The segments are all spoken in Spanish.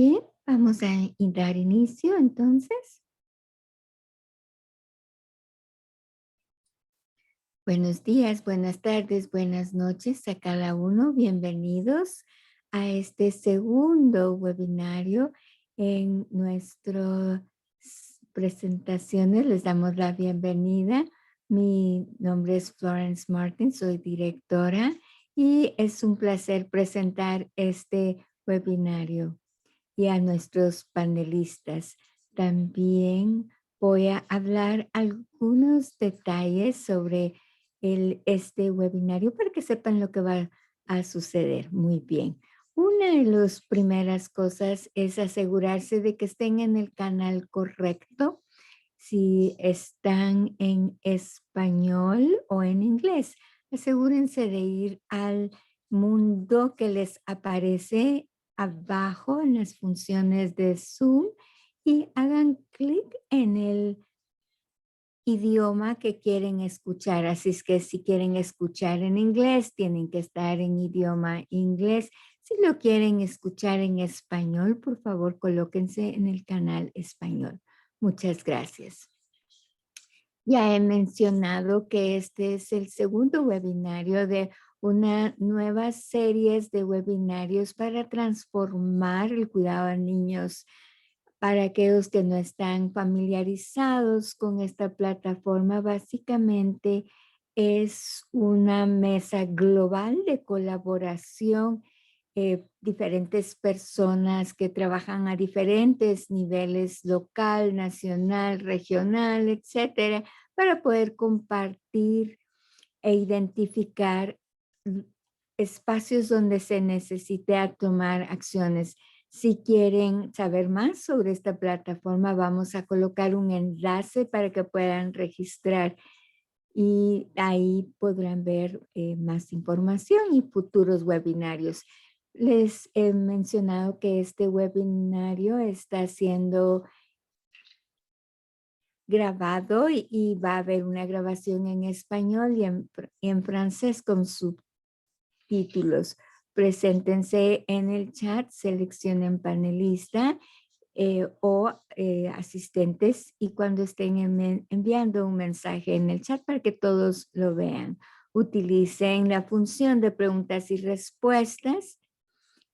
Bien, vamos a dar inicio entonces. Buenos días, buenas tardes, buenas noches a cada uno. Bienvenidos a este segundo webinario en nuestras presentaciones. Les damos la bienvenida. Mi nombre es Florence Martin, soy directora y es un placer presentar este webinario. Y a nuestros panelistas. También voy a hablar algunos detalles sobre este webinario para que sepan lo que va a suceder. Muy bien. Una de las primeras cosas es asegurarse de que estén en el canal correcto, si están en español o en inglés. Asegúrense de ir al mundo que les aparece abajo en las funciones de Zoom y hagan clic en el idioma que quieren escuchar. Así es que si quieren escuchar en inglés, tienen que estar en idioma inglés. Si lo quieren escuchar en español, por favor, colóquense en el canal español. Muchas gracias. Ya he mencionado que este es el segundo webinario de una nueva serie de webinarios para transformar el cuidado a niños. Para aquellos que no están familiarizados con esta plataforma, básicamente es una mesa global de colaboración, diferentes personas que trabajan a diferentes niveles, local, nacional, regional, etcétera, para poder compartir e identificar espacios donde se necesite tomar acciones. Si quieren saber más sobre esta plataforma, vamos a colocar un enlace para que puedan registrar y ahí podrán ver más información y futuros webinarios. Les he mencionado que este webinario está siendo grabado y va a haber una grabación en español y en francés con subtítulos. Preséntense en el chat, seleccionen panelista o asistentes y cuando estén enviando un mensaje en el chat para que todos lo vean. Utilicen la función de preguntas y respuestas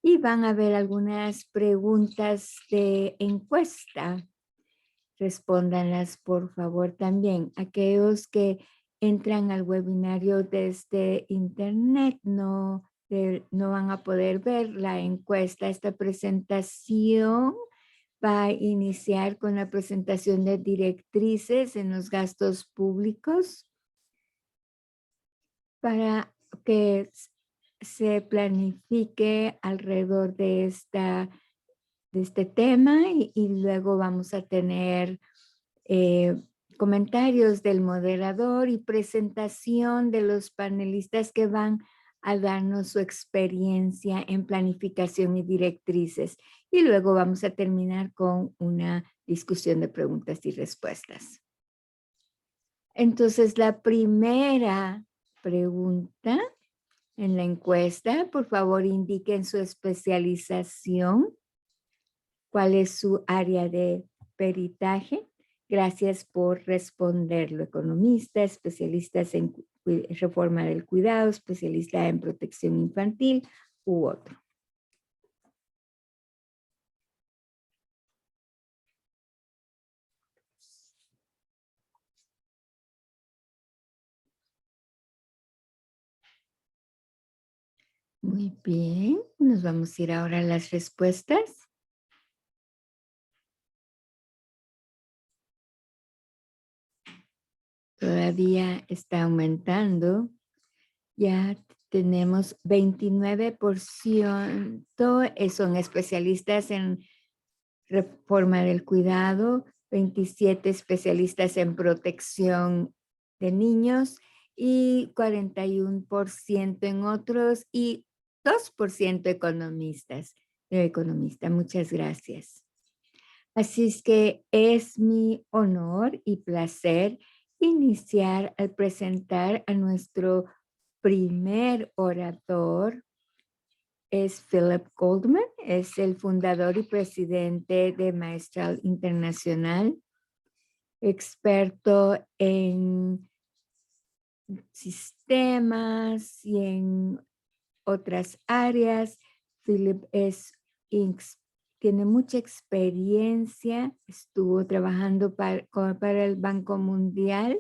y van a ver algunas preguntas de encuesta. Respóndanlas por favor también. Aquellos que entran al webinario desde internet no van a poder ver la encuesta. Esta presentación va a iniciar con la presentación de directrices en los gastos públicos para que se planifique alrededor de este tema y luego vamos a tener comentarios del moderador y presentación de los panelistas que van a darnos su experiencia en planificación y directrices. Y luego vamos a terminar con una discusión de preguntas y respuestas. Entonces, la primera pregunta en la encuesta, por favor, indiquen su especialización. ¿Cuál es su área de peritaje? Gracias por responderlo. Economista, especialistas en reforma del cuidado, especialista en protección infantil u otro. Muy bien, nos vamos a ir ahora a las respuestas. Todavía está aumentando. Ya tenemos 29%, son especialistas en reforma del cuidado, 27 especialistas en protección de niños y 41% en otros y 2% economistas. Muchas gracias. Así es que es mi honor y placer iniciar al presentar a nuestro primer orador. es Philip Goldman, es el fundador y presidente de Maestral Internacional, experto en sistemas y en otras áreas. Philip tiene mucha experiencia, estuvo trabajando para el Banco Mundial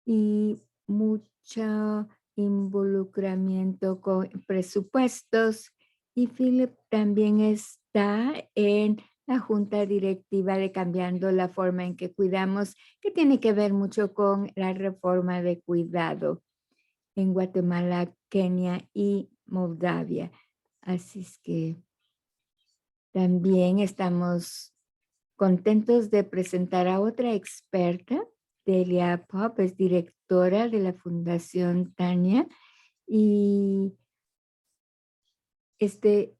y mucho involucramiento con presupuestos. Y Philip también está en la junta directiva de Cambiando la Forma en que Cuidamos, que tiene que ver mucho con la reforma de cuidado en Guatemala, Kenia y Moldavia. Así es que también estamos contentos de presentar a otra experta. Delia Pop es directora de la Fundación Tania y este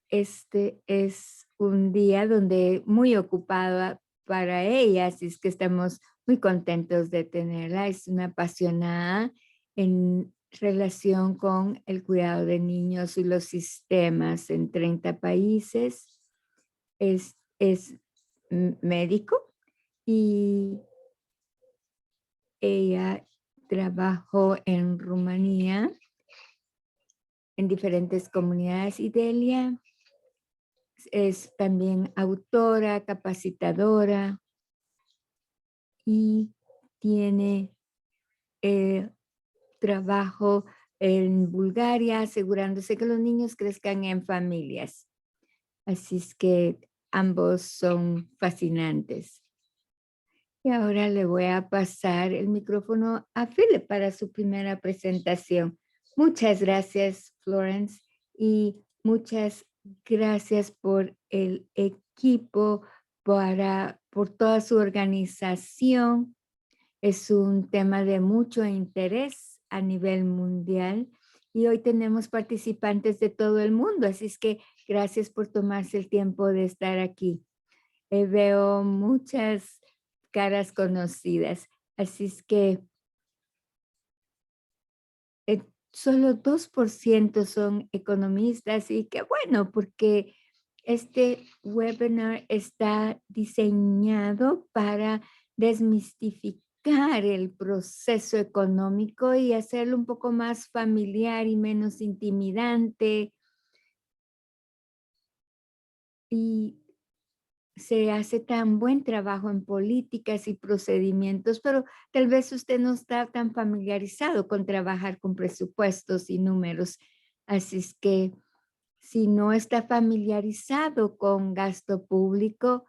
es un día donde muy ocupada para ella, así es que estamos muy contentos de tenerla. Es una apasionada en relación con el cuidado de niños y los sistemas en 30 países. Es médico y ella trabajó en Rumanía en diferentes comunidades. Y Delia es también autora, capacitadora y tiene trabajo en Bulgaria asegurándose que los niños crezcan en familias. Así es que ambos son fascinantes. Y ahora le voy a pasar el micrófono a Philip para su primera presentación. Muchas gracias, Florence, y muchas gracias por el equipo, por toda su organización. Es un tema de mucho interés a nivel mundial y hoy tenemos participantes de todo el mundo, así es que gracias por tomarse el tiempo de estar aquí. Veo muchas caras conocidas, así es que solo 2% son economistas y qué bueno, porque este webinar está diseñado para desmistificar el proceso económico y hacerlo un poco más familiar y menos intimidante. Y se hace tan buen trabajo en políticas y procedimientos, pero tal vez usted no está tan familiarizado con trabajar con presupuestos y números. Así es que si no está familiarizado con gasto público,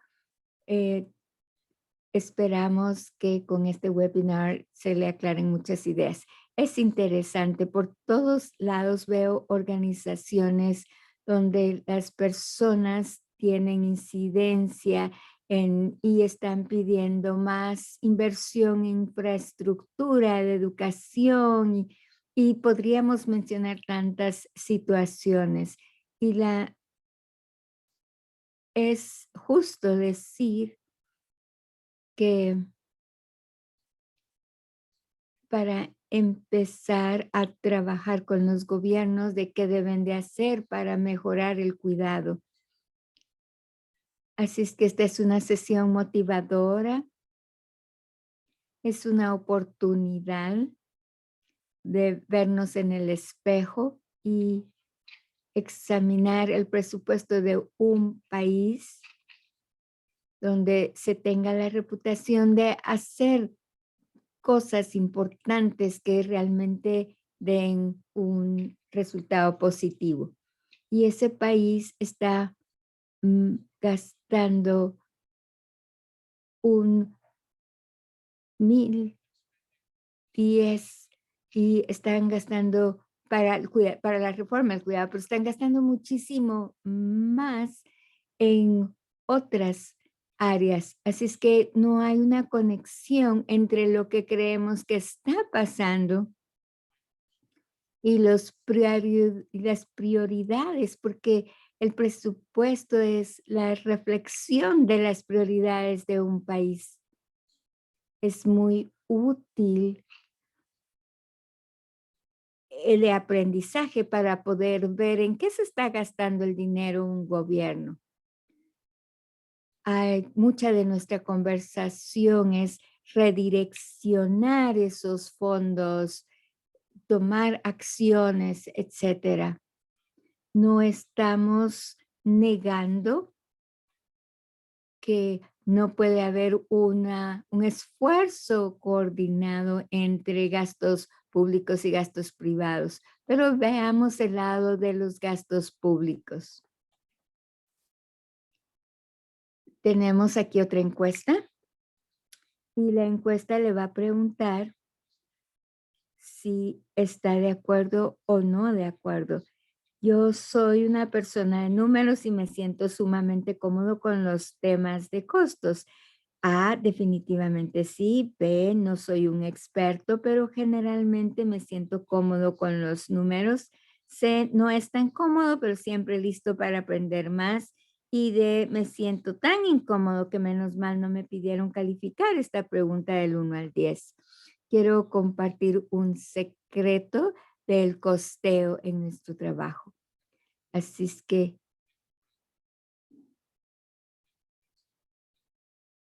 esperamos que con este webinar se le aclaren muchas ideas. Es interesante, por todos lados veo organizaciones donde las personas tienen incidencia y están pidiendo más inversión en infraestructura, de educación y podríamos mencionar tantas situaciones. Y es justo decir que para empezar a trabajar con los gobiernos de qué deben de hacer para mejorar el cuidado. Así es que esta es una sesión motivadora, es una oportunidad de vernos en el espejo y examinar el presupuesto de un país donde se tenga la reputación de hacer cosas importantes que realmente den un resultado positivo. Y ese país está gastando un 1,010 y están gastando para la reforma del cuidado, pero están gastando muchísimo más en otras áreas. Así es que no hay una conexión entre lo que creemos que está pasando y las prioridades, porque el presupuesto es la reflexión de las prioridades de un país. Es muy útil de aprendizaje para poder ver en qué se está gastando el dinero un gobierno. Mucha de nuestra conversación es redireccionar esos fondos, tomar acciones, etcétera. No estamos negando que no puede haber un esfuerzo coordinado entre gastos públicos y gastos privados, pero veamos el lado de los gastos públicos. Tenemos aquí otra encuesta y la encuesta le va a preguntar si está de acuerdo o no de acuerdo. Yo soy una persona de números y me siento sumamente cómodo con los temas de costos. A, definitivamente sí. B, no soy un experto, pero generalmente me siento cómodo con los números. C, no es tan cómodo, pero siempre listo para aprender más. Y D, me siento tan incómodo que menos mal no me pidieron calificar esta pregunta del 1 al 10. Quiero compartir un secreto del costeo en nuestro trabajo. Así es que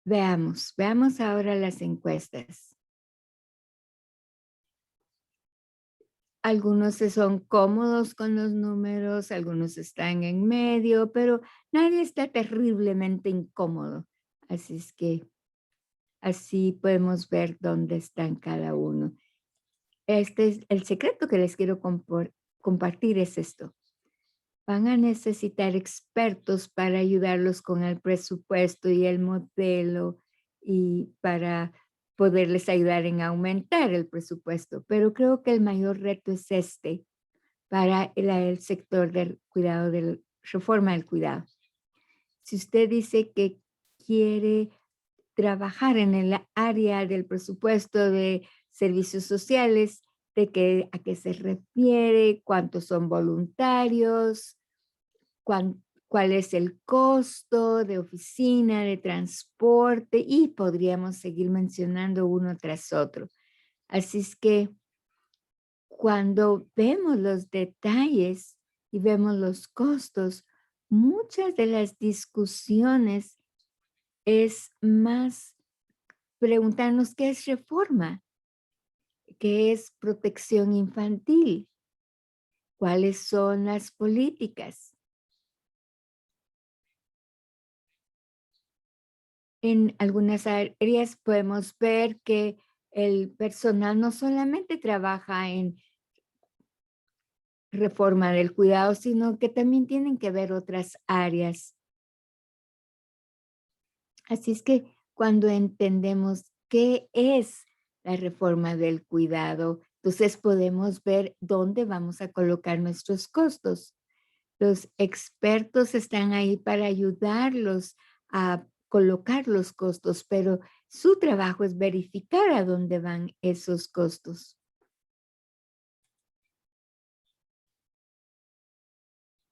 veamos ahora las encuestas. Algunos son cómodos con los números, algunos están en medio, pero nadie está terriblemente incómodo. Así es que así podemos ver dónde están cada uno. Este es el secreto que les quiero compartir es esto. Van a necesitar expertos para ayudarlos con el presupuesto y el modelo y para poderles ayudar en aumentar el presupuesto. Pero creo que el mayor reto es para el sector del cuidado, de reforma del cuidado. Si usted dice que quiere trabajar en el área del presupuesto de servicios sociales, a qué se refiere, cuántos son voluntarios, cuál es el costo de oficina, de transporte, y podríamos seguir mencionando uno tras otro. Así es que cuando vemos los detalles y vemos los costos, muchas de las discusiones es más preguntarnos qué es reforma, qué es protección infantil, cuáles son las políticas. En algunas áreas podemos ver que el personal no solamente trabaja en reforma del cuidado, sino que también tienen que ver otras áreas. Así es que cuando entendemos qué es la reforma del cuidado, entonces podemos ver dónde vamos a colocar nuestros costos. Los expertos están ahí para ayudarlos a colocar los costos, pero su trabajo es verificar a dónde van esos costos.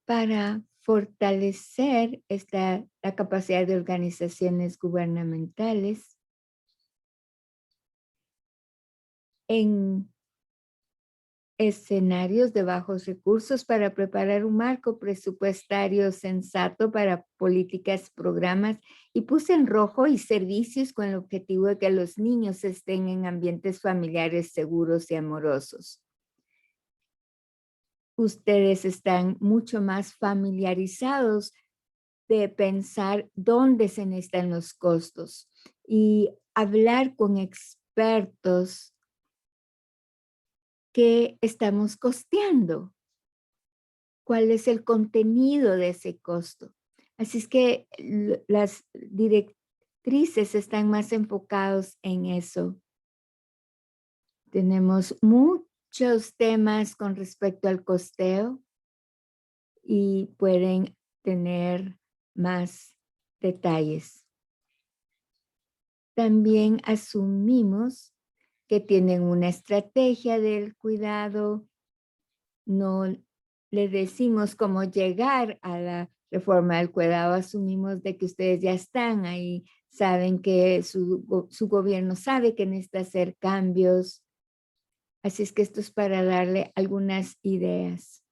Para fortalecer la capacidad de organizaciones gubernamentales en escenarios de bajos recursos, para preparar un marco presupuestario sensato para políticas, programas, y puse en rojo y servicios con el objetivo de que los niños estén en ambientes familiares seguros y amorosos. Ustedes están mucho más familiarizados de pensar dónde se necesitan los costos y hablar con expertos que estamos costeando. ¿Cuál es el contenido de ese costo? Así es que las directrices están más enfocados en eso. Tenemos muchos temas con respecto al costeo y pueden tener más detalles. También asumimos que tienen una estrategia del cuidado. No le decimos cómo llegar a la reforma del cuidado, asumimos de que ustedes ya están ahí, saben que su gobierno sabe que necesita hacer cambios Así es que esto es para darle algunas ideas.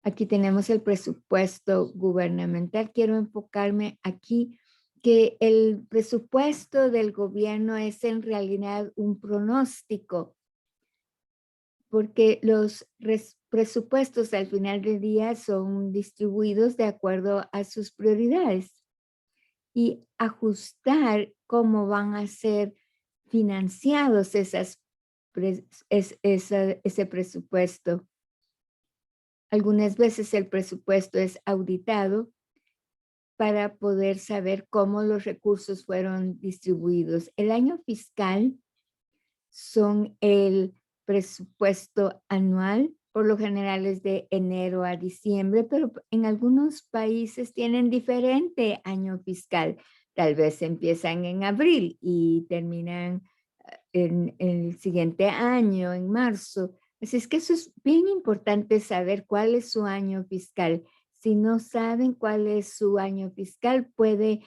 Aquí tenemos el presupuesto gubernamental. Quiero enfocarme aquí que el presupuesto del gobierno es en realidad un pronóstico, porque los presupuestos al final del día son distribuidos de acuerdo a sus prioridades y ajustar cómo van a ser financiados ese presupuesto. Algunas veces el presupuesto es auditado para poder saber cómo los recursos fueron distribuidos. El año fiscal son el presupuesto anual, por lo general es de enero a diciembre, pero en algunos países tienen diferente año fiscal. Tal vez empiezan en abril y terminan en el siguiente año, en marzo. Así es que eso es bien importante saber cuál es su año fiscal. Si no saben cuál es su año fiscal, puede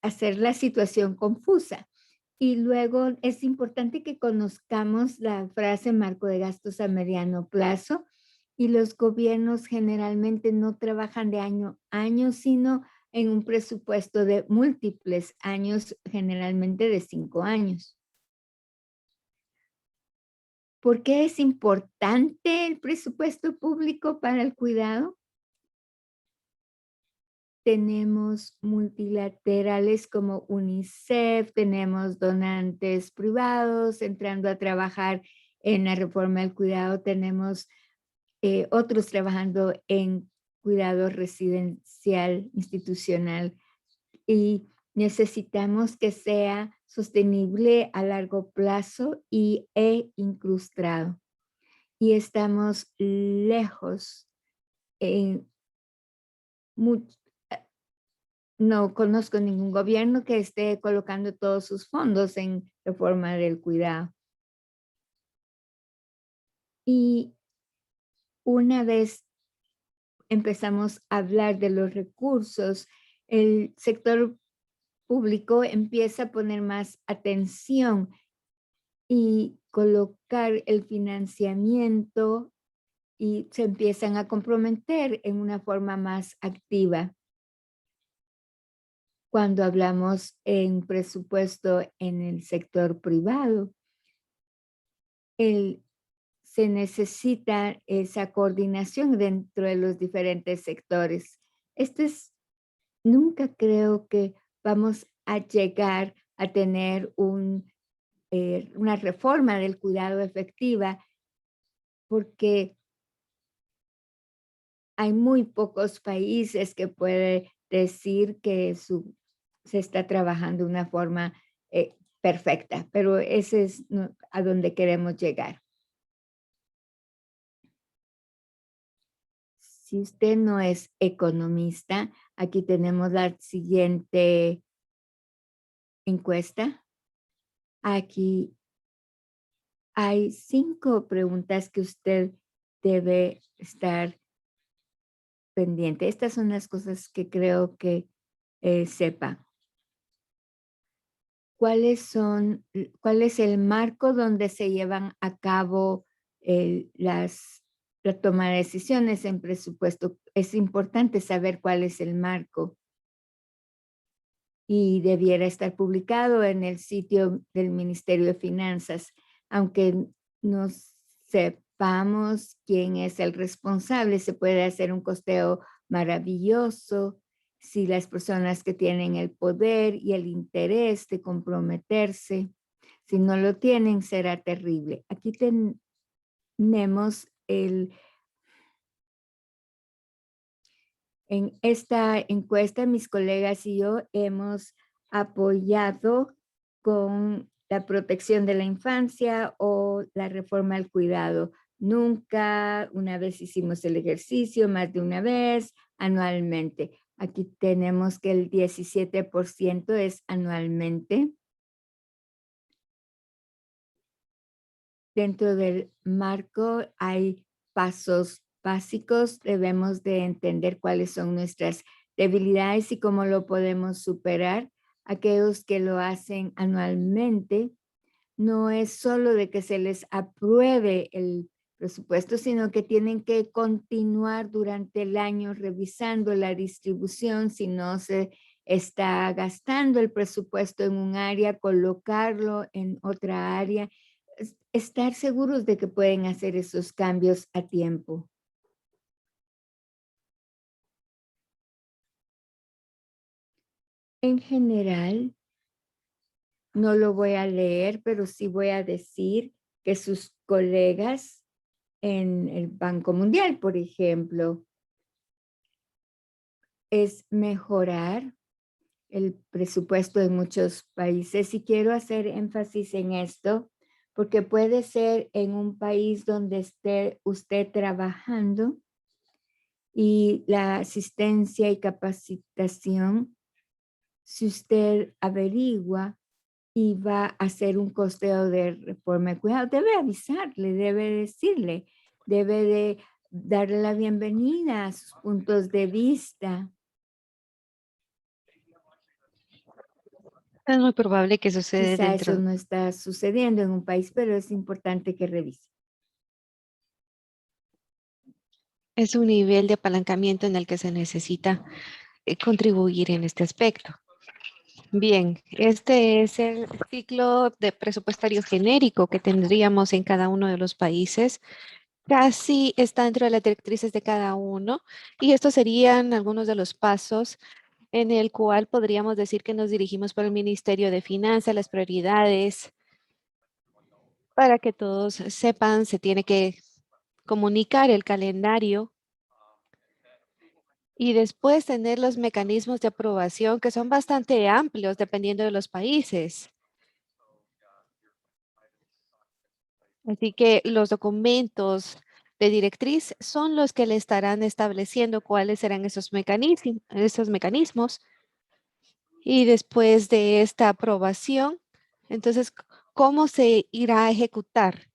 hacer la situación confusa. Y luego es importante que conozcamos la frase marco de gastos a mediano plazo, y los gobiernos generalmente no trabajan de año a año, sino en un presupuesto de múltiples años, generalmente de 5 años. ¿Por qué es importante el presupuesto público para el cuidado? Tenemos multilaterales como UNICEF, tenemos donantes privados entrando a trabajar en la reforma del cuidado, tenemos otros trabajando en cuidado residencial, institucional, y necesitamos que sea sostenible a largo plazo e incrustado. Y estamos lejos en no conozco ningún gobierno que esté colocando todos sus fondos en reforma del cuidado. Y una vez empezamos a hablar de los recursos, el sector público empieza a poner más atención y colocar el financiamiento, y se empiezan a comprometer en una forma más activa. Cuando hablamos en presupuesto en el sector privado, se necesita esa coordinación dentro de los diferentes sectores. Nunca creo que vamos a llegar a tener una reforma del cuidado efectiva, porque hay muy pocos países que puede decir que se está trabajando de una forma perfecta, pero ese es a donde queremos llegar. Si usted no es economista, aquí tenemos la siguiente encuesta. Aquí hay 5 preguntas que usted debe estar pendiente. Estas son las cosas que creo que sepa. ¿Cuál es el marco donde se llevan a cabo la toma de decisiones en presupuesto? Es importante saber cuál es el marco, y debiera estar publicado en el sitio del Ministerio de Finanzas. Aunque no sepamos quién es el responsable, se puede hacer un costeo maravilloso si las personas que tienen el poder y el interés de comprometerse, si no lo tienen, será terrible. Aquí tenemos en esta encuesta, mis colegas y yo hemos apoyado con la protección de la infancia o la reforma al cuidado. Nunca, una vez hicimos el ejercicio, más de una vez, anualmente. Aquí tenemos que el 17% es anualmente. Dentro del marco hay pasos básicos. Debemos de entender cuáles son nuestras debilidades y cómo lo podemos superar. aquellos que lo hacen anualmente, no es solo de que se les apruebe el presupuesto, sino que tienen que continuar durante el año revisando la distribución, si no se está gastando el presupuesto en un área, colocarlo en otra área, estar seguros de que pueden hacer esos cambios a tiempo. En general, no lo voy a leer, pero sí voy a decir que sus colegas en el Banco Mundial, por ejemplo, es mejorar el presupuesto de muchos países y quiero hacer énfasis en esto porque puede ser en un país donde esté usted trabajando y la asistencia y capacitación, si usted averigua y va a hacer un costeo de reforma de cuidado, debe avisarle, debe decirle, debe de darle la bienvenida a sus puntos de vista. Es muy probable que suceda Quizá eso dentro. no está sucediendo en un país, pero es importante que revise. Es un nivel de apalancamiento en el que se necesita contribuir en este aspecto. Bien, este es el ciclo de presupuestario genérico que tendríamos en cada uno de los países. Casi está dentro de las directrices de cada uno y estos serían algunos de los pasos en el cual podríamos decir que nos dirigimos por el Ministerio de Finanzas, las prioridades, para que todos sepan, se tiene que comunicar el calendario y después tener los mecanismos de aprobación que son bastante amplios dependiendo de los países. Así que los documentos de directriz son los que le estarán estableciendo cuáles serán esos mecanismos. Y después de esta aprobación, entonces, ¿cómo se irá a ejecutar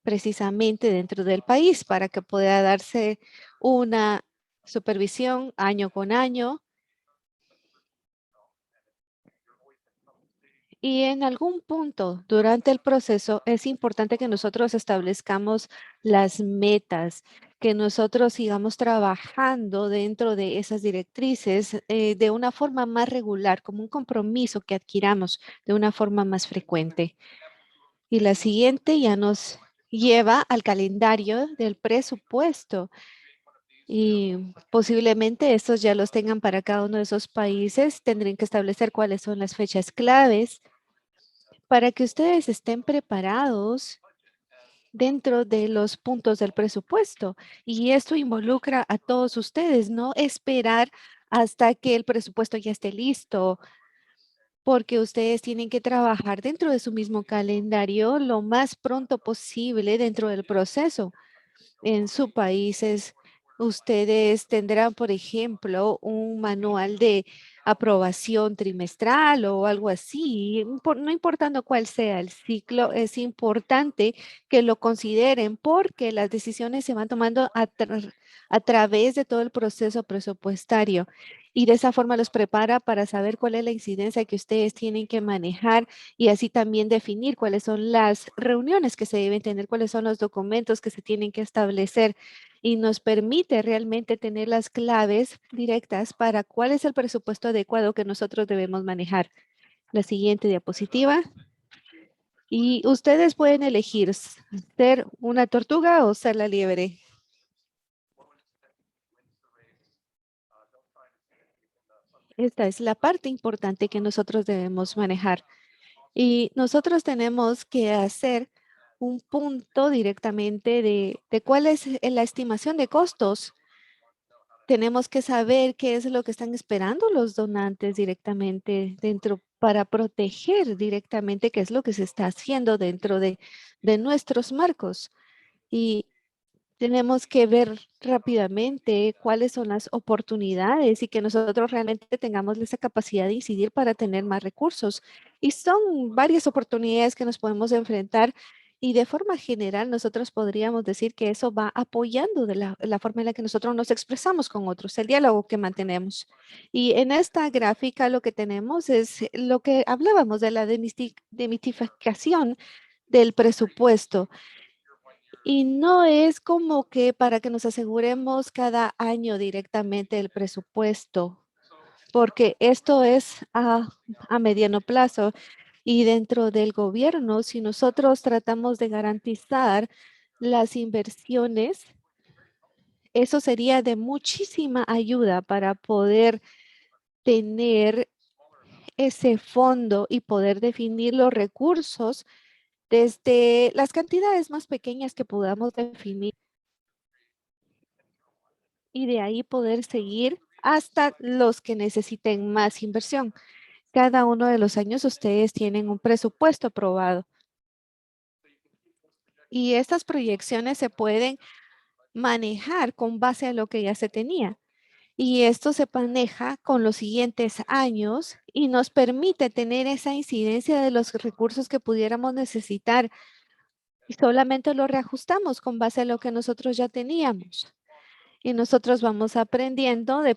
precisamente dentro del país para que pueda darse una supervisión año con año? Y en algún punto durante el proceso es importante que nosotros establezcamos las metas, que nosotros sigamos trabajando dentro de esas directrices de una forma más regular, como un compromiso que adquiramos de una forma más frecuente. Y la siguiente ya nos lleva al calendario del presupuesto. Y posiblemente estos ya los tengan para cada uno de esos países. Tendrían que establecer cuáles son las fechas claves para que ustedes estén preparados dentro de los puntos del presupuesto. Y esto involucra a todos ustedes, no esperar hasta que el presupuesto ya esté listo, porque ustedes tienen que trabajar dentro de su mismo calendario lo más pronto posible dentro del proceso. En sus países, ustedes tendrán, por ejemplo, un manual de aprobación trimestral o algo así. No importando cuál sea el ciclo, es importante que lo consideren porque las decisiones se van tomando a través de todo el proceso presupuestario. Y de esa forma los prepara para saber cuál es la incidencia que ustedes tienen que manejar y así también definir cuáles son las reuniones que se deben tener, cuáles son los documentos que se tienen que establecer y nos permite realmente tener las claves directas para cuál es el presupuesto adecuado que nosotros debemos manejar. La siguiente diapositiva. Y ustedes pueden elegir ser una tortuga o ser la liebre. Esta es la parte importante que nosotros debemos manejar. Y nosotros tenemos que hacer un punto directamente de cuál es la estimación de costos. Tenemos que saber qué es lo que están esperando los donantes directamente dentro para proteger directamente qué es lo que se está haciendo dentro de nuestros marcos. Y tenemos que ver rápidamente cuáles son las oportunidades y que nosotros realmente tengamos esa capacidad de incidir para tener más recursos. Y son varias oportunidades que nos podemos enfrentar Y de forma general, nosotros podríamos decir que eso va apoyando de la forma en la que nosotros nos expresamos con otros, el diálogo que mantenemos. Y en esta gráfica lo que tenemos es lo que hablábamos de la demitificación del presupuesto. Y no es como que para que nos aseguremos cada año directamente el presupuesto, porque esto es a mediano plazo. Y dentro del gobierno, si nosotros tratamos de garantizar las inversiones, eso sería de muchísima ayuda para poder tener ese fondo y poder definir los recursos desde las cantidades más pequeñas que podamos definir y de ahí poder seguir hasta los que necesiten más inversión. Cada uno de los años ustedes tienen un presupuesto aprobado y estas proyecciones se pueden manejar con base a lo que ya se tenía. Y esto se maneja con los siguientes años y nos permite tener esa incidencia de los recursos que pudiéramos necesitar y solamente lo reajustamos con base a lo que nosotros ya teníamos. Y nosotros vamos aprendiendo de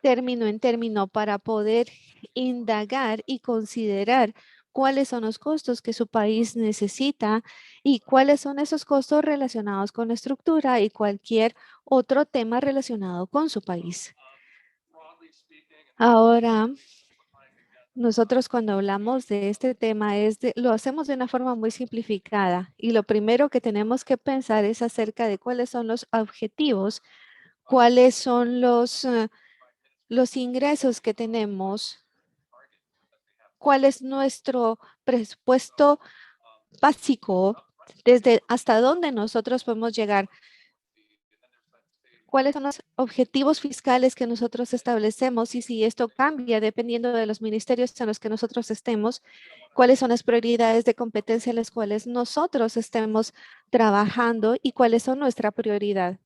término en término para poder indagar y considerar cuáles son los costos que su país necesita y cuáles son esos costos relacionados con la estructura y cualquier otro tema relacionado con su país. Ahora, nosotros cuando hablamos de este tema lo hacemos de una forma muy simplificada y lo primero que tenemos que pensar es acerca de cuáles son los objetivos, cuáles son los ingresos que tenemos, cuál es nuestro presupuesto básico, desde hasta dónde nosotros podemos llegar, cuáles son los objetivos fiscales que nosotros establecemos y si esto cambia dependiendo de los ministerios en los que nosotros estemos, cuáles son las prioridades de competencia en las cuales nosotros estemos trabajando y cuáles son nuestra prioridad.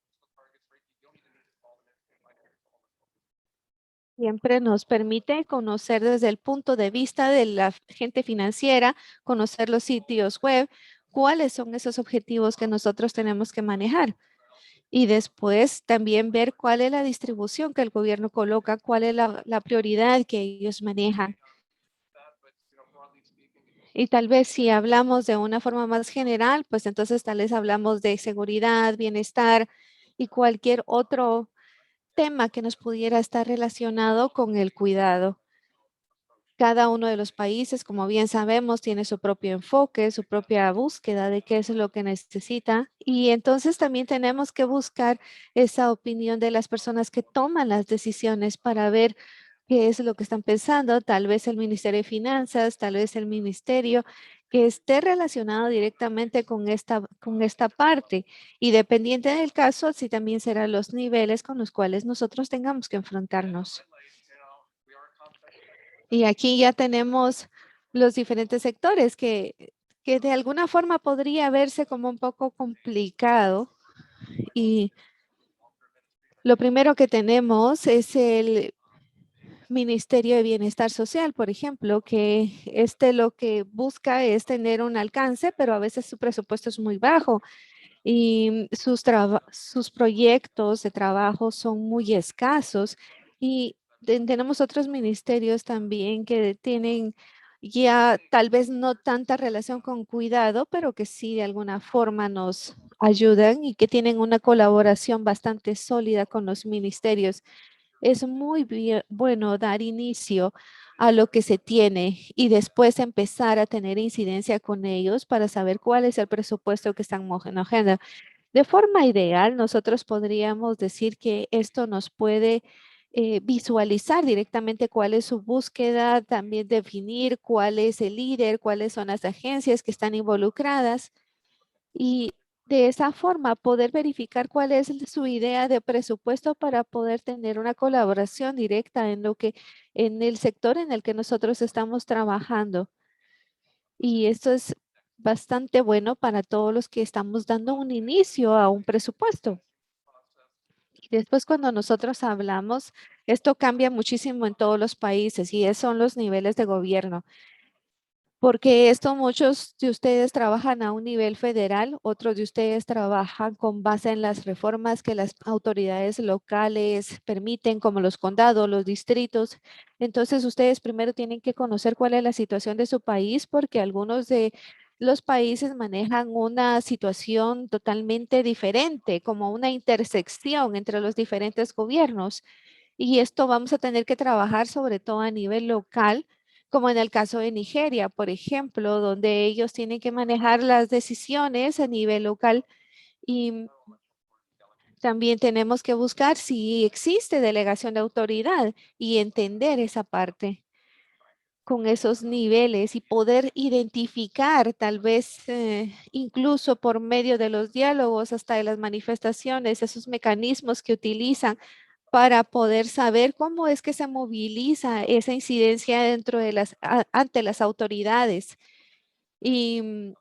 Siempre nos permite conocer desde el punto de vista de la gente financiera, conocer los sitios web, cuáles son esos objetivos que nosotros tenemos que manejar. Y después también ver cuál es la distribución que el gobierno coloca, cuál es la prioridad que ellos manejan. Y tal vez si hablamos de una forma más general, pues entonces tal vez hablamos de seguridad, bienestar y cualquier otro tema que nos pudiera estar relacionado con el cuidado. Cada uno de los países, como bien sabemos, tiene su propio enfoque, su propia búsqueda de qué es lo que necesita. Y entonces también tenemos que buscar esa opinión de las personas que toman las decisiones para ver qué es lo que están pensando. Tal vez el Ministerio de Finanzas, tal vez el ministerio que esté relacionado directamente con esta parte. Y dependiente del caso, así también serán los niveles con los cuales nosotros tengamos que enfrentarnos. Y aquí ya tenemos los diferentes sectores que de alguna forma podría verse como un poco complicado. Y lo primero que tenemos es el Ministerio de Bienestar Social, por ejemplo, que lo que busca es tener un alcance, pero a veces su presupuesto es muy bajo y sus proyectos de trabajo son muy escasos y tenemos otros ministerios también que tienen ya tal vez no tanta relación con cuidado, pero que sí de alguna forma nos ayudan y que tienen una colaboración bastante sólida con los ministerios. Es muy bueno dar inicio a lo que se tiene y después empezar a tener incidencia con ellos para saber cuál es el presupuesto que están manejando. De forma ideal, nosotros podríamos decir que esto nos puede visualizar directamente cuál es su búsqueda, también definir cuál es el líder, cuáles son las agencias que están involucradas y de esa forma poder verificar cuál es su idea de presupuesto para poder tener una colaboración directa en el sector en el que nosotros estamos trabajando. Y esto es bastante bueno para todos los que estamos dando un inicio a un presupuesto. Y después cuando nosotros hablamos, esto cambia muchísimo en todos los países y son los niveles de gobierno. Porque esto muchos de ustedes trabajan a un nivel federal, otros de ustedes trabajan con base en las reformas que las autoridades locales permiten, como los condados, los distritos. Entonces, ustedes primero tienen que conocer cuál es la situación de su país, porque algunos de los países manejan una situación totalmente diferente, como una intersección entre los diferentes gobiernos. Y esto vamos a tener que trabajar sobre todo a nivel local, como en el caso de Nigeria, por ejemplo, donde ellos tienen que manejar las decisiones a nivel local y también tenemos que buscar si existe delegación de autoridad y entender esa parte con esos niveles y poder identificar tal vez incluso por medio de los diálogos hasta de las manifestaciones, esos mecanismos que utilizan para poder saber cómo es que se moviliza esa incidencia dentro de ante las autoridades y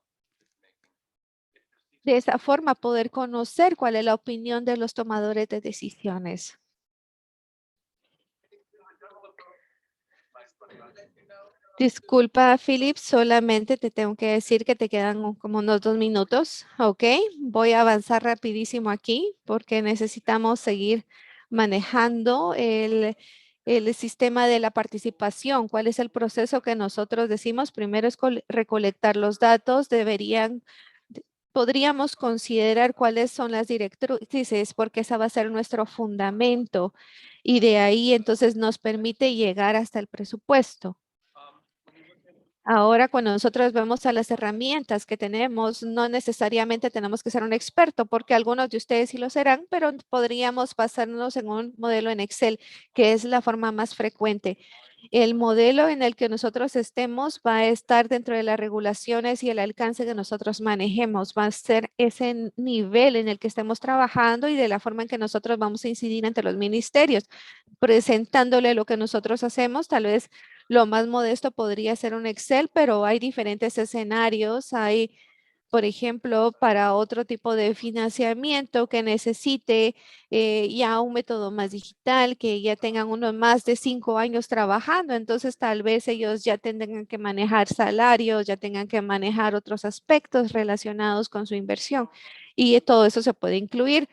de esa forma poder conocer cuál es la opinión de los tomadores de decisiones. Disculpa, Philip, solamente te tengo que decir que te quedan como unos 2 minutos, ¿ok? Voy a avanzar rapidísimo aquí porque necesitamos seguir manejando el sistema de la participación. ¿Cuál es el proceso que nosotros decimos? Primero es recolectar los datos, podríamos considerar cuáles son las directrices porque esa va a ser nuestro fundamento y de ahí entonces nos permite llegar hasta el presupuesto. Ahora, cuando nosotros vemos a las herramientas que tenemos, no necesariamente tenemos que ser un experto, porque algunos de ustedes sí lo serán, pero podríamos basarnos en un modelo en Excel, que es la forma más frecuente. El modelo en el que nosotros estemos va a estar dentro de las regulaciones y el alcance que nosotros manejemos. Va a ser ese nivel en el que estemos trabajando y de la forma en que nosotros vamos a incidir ante los ministerios, presentándole lo que nosotros hacemos, tal vez lo más modesto podría ser un Excel, pero hay diferentes escenarios. Hay, por ejemplo, para otro tipo de financiamiento que necesite ya un método más digital, que ya tengan unos más de 5 años trabajando. Entonces, tal vez ellos ya tengan que manejar salarios, ya tengan que manejar otros aspectos relacionados con su inversión. Y todo eso se puede incluir.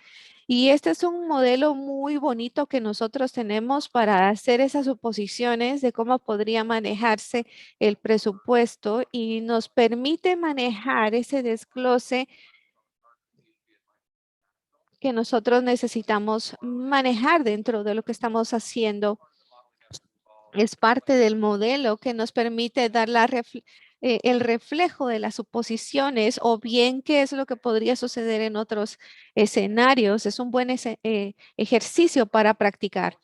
Y este es un modelo muy bonito que nosotros tenemos para hacer esas suposiciones de cómo podría manejarse el presupuesto y nos permite manejar ese desglose que nosotros necesitamos manejar dentro de lo que estamos haciendo. Es parte del modelo que nos permite dar el reflejo de las suposiciones o bien qué es lo que podría suceder en otros escenarios. Es un buen ejercicio para practicar.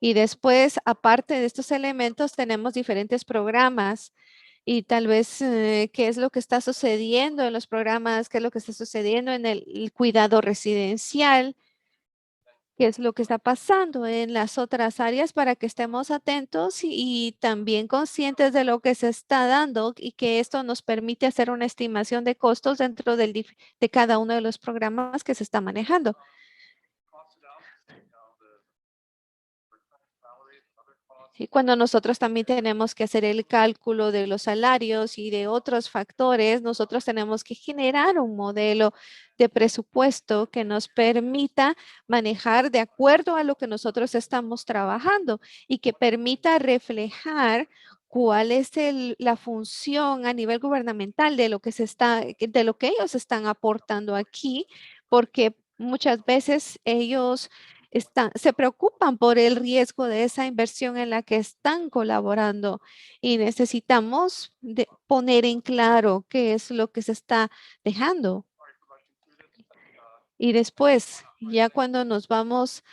Y después, aparte de estos elementos, tenemos diferentes programas y tal vez qué es lo que está sucediendo en los programas, qué es lo que está sucediendo en el cuidado residencial, qué es lo que está pasando en las otras áreas para que estemos atentos y también conscientes de lo que se está dando y que esto nos permite hacer una estimación de costos dentro de cada uno de los programas que se está manejando. Y cuando nosotros también tenemos que hacer el cálculo de los salarios y de otros factores, nosotros tenemos que generar un modelo de presupuesto que nos permita manejar de acuerdo a lo que nosotros estamos trabajando y que permita reflejar cuál es la función a nivel gubernamental de lo que de lo que ellos están aportando aquí, porque muchas veces ellos se preocupan por el riesgo de esa inversión en la que están colaborando y necesitamos poner en claro qué es lo que se está dejando. Y después, ya cuando nos vamos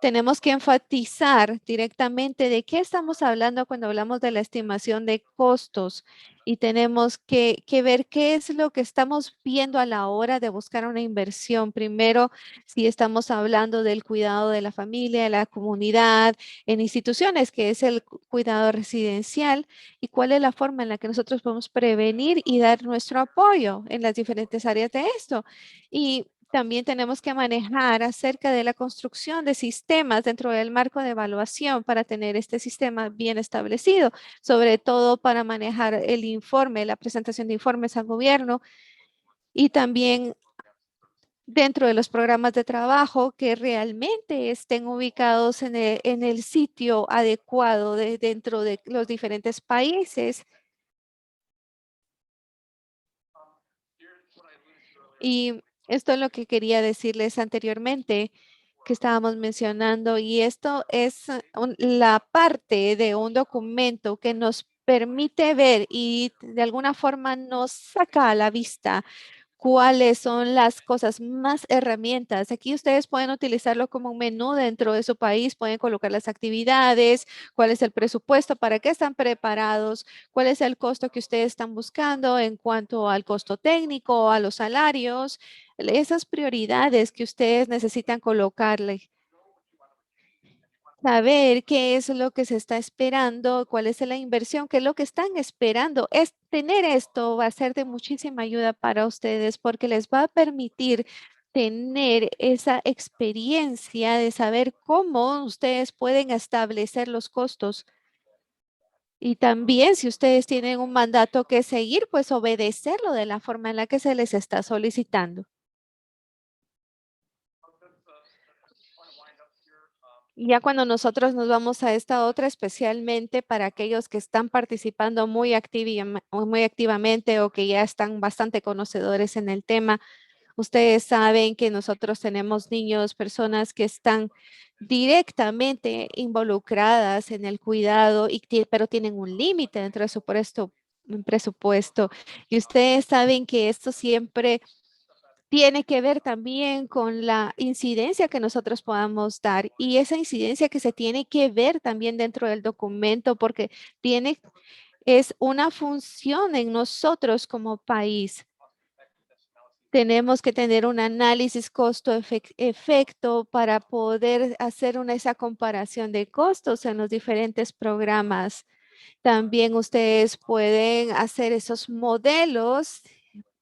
tenemos que enfatizar directamente de qué estamos hablando cuando hablamos de la estimación de costos y tenemos que ver qué es lo que estamos viendo a la hora de buscar una inversión. Primero, si estamos hablando del cuidado de la familia, de la comunidad, en instituciones, que es el cuidado residencial, y cuál es la forma en la que nosotros podemos prevenir y dar nuestro apoyo en las diferentes áreas de esto. Y también tenemos que manejar acerca de la construcción de sistemas dentro del marco de evaluación para tener este sistema bien establecido, sobre todo para manejar el informe, la presentación de informes al gobierno y también dentro de los programas de trabajo que realmente estén ubicados en el sitio adecuado dentro de los diferentes países. Y esto es lo que quería decirles anteriormente que estábamos mencionando, y esto es la parte de un documento que nos permite ver y de alguna forma nos saca a la vista cuáles son las cosas más herramientas. Aquí ustedes pueden utilizarlo como un menú dentro de su país, pueden colocar las actividades, cuál es el presupuesto, para qué están preparados, cuál es el costo que ustedes están buscando en cuanto al costo técnico, a los salarios, esas prioridades que ustedes necesitan colocarle. Saber qué es lo que se está esperando, cuál es la inversión, qué es lo que están esperando. Es tener esto va a ser de muchísima ayuda para ustedes porque les va a permitir tener esa experiencia de saber cómo ustedes pueden establecer los costos. Y también si ustedes tienen un mandato que seguir, pues obedecerlo de la forma en la que se les está solicitando. Y ya cuando nosotros nos vamos a esta otra, especialmente para aquellos que están participando muy activamente o que ya están bastante conocedores en el tema, ustedes saben que nosotros tenemos niños, personas que están directamente involucradas en el cuidado, pero tienen un límite dentro de su presupuesto. Y ustedes saben que esto siempre tiene que ver también con la incidencia que nosotros podamos dar y esa incidencia que se tiene que ver también dentro del documento porque es una función en nosotros como país. Tenemos que tener un análisis costo-efecto para poder hacer esa comparación de costos en los diferentes programas. También ustedes pueden hacer esos modelos,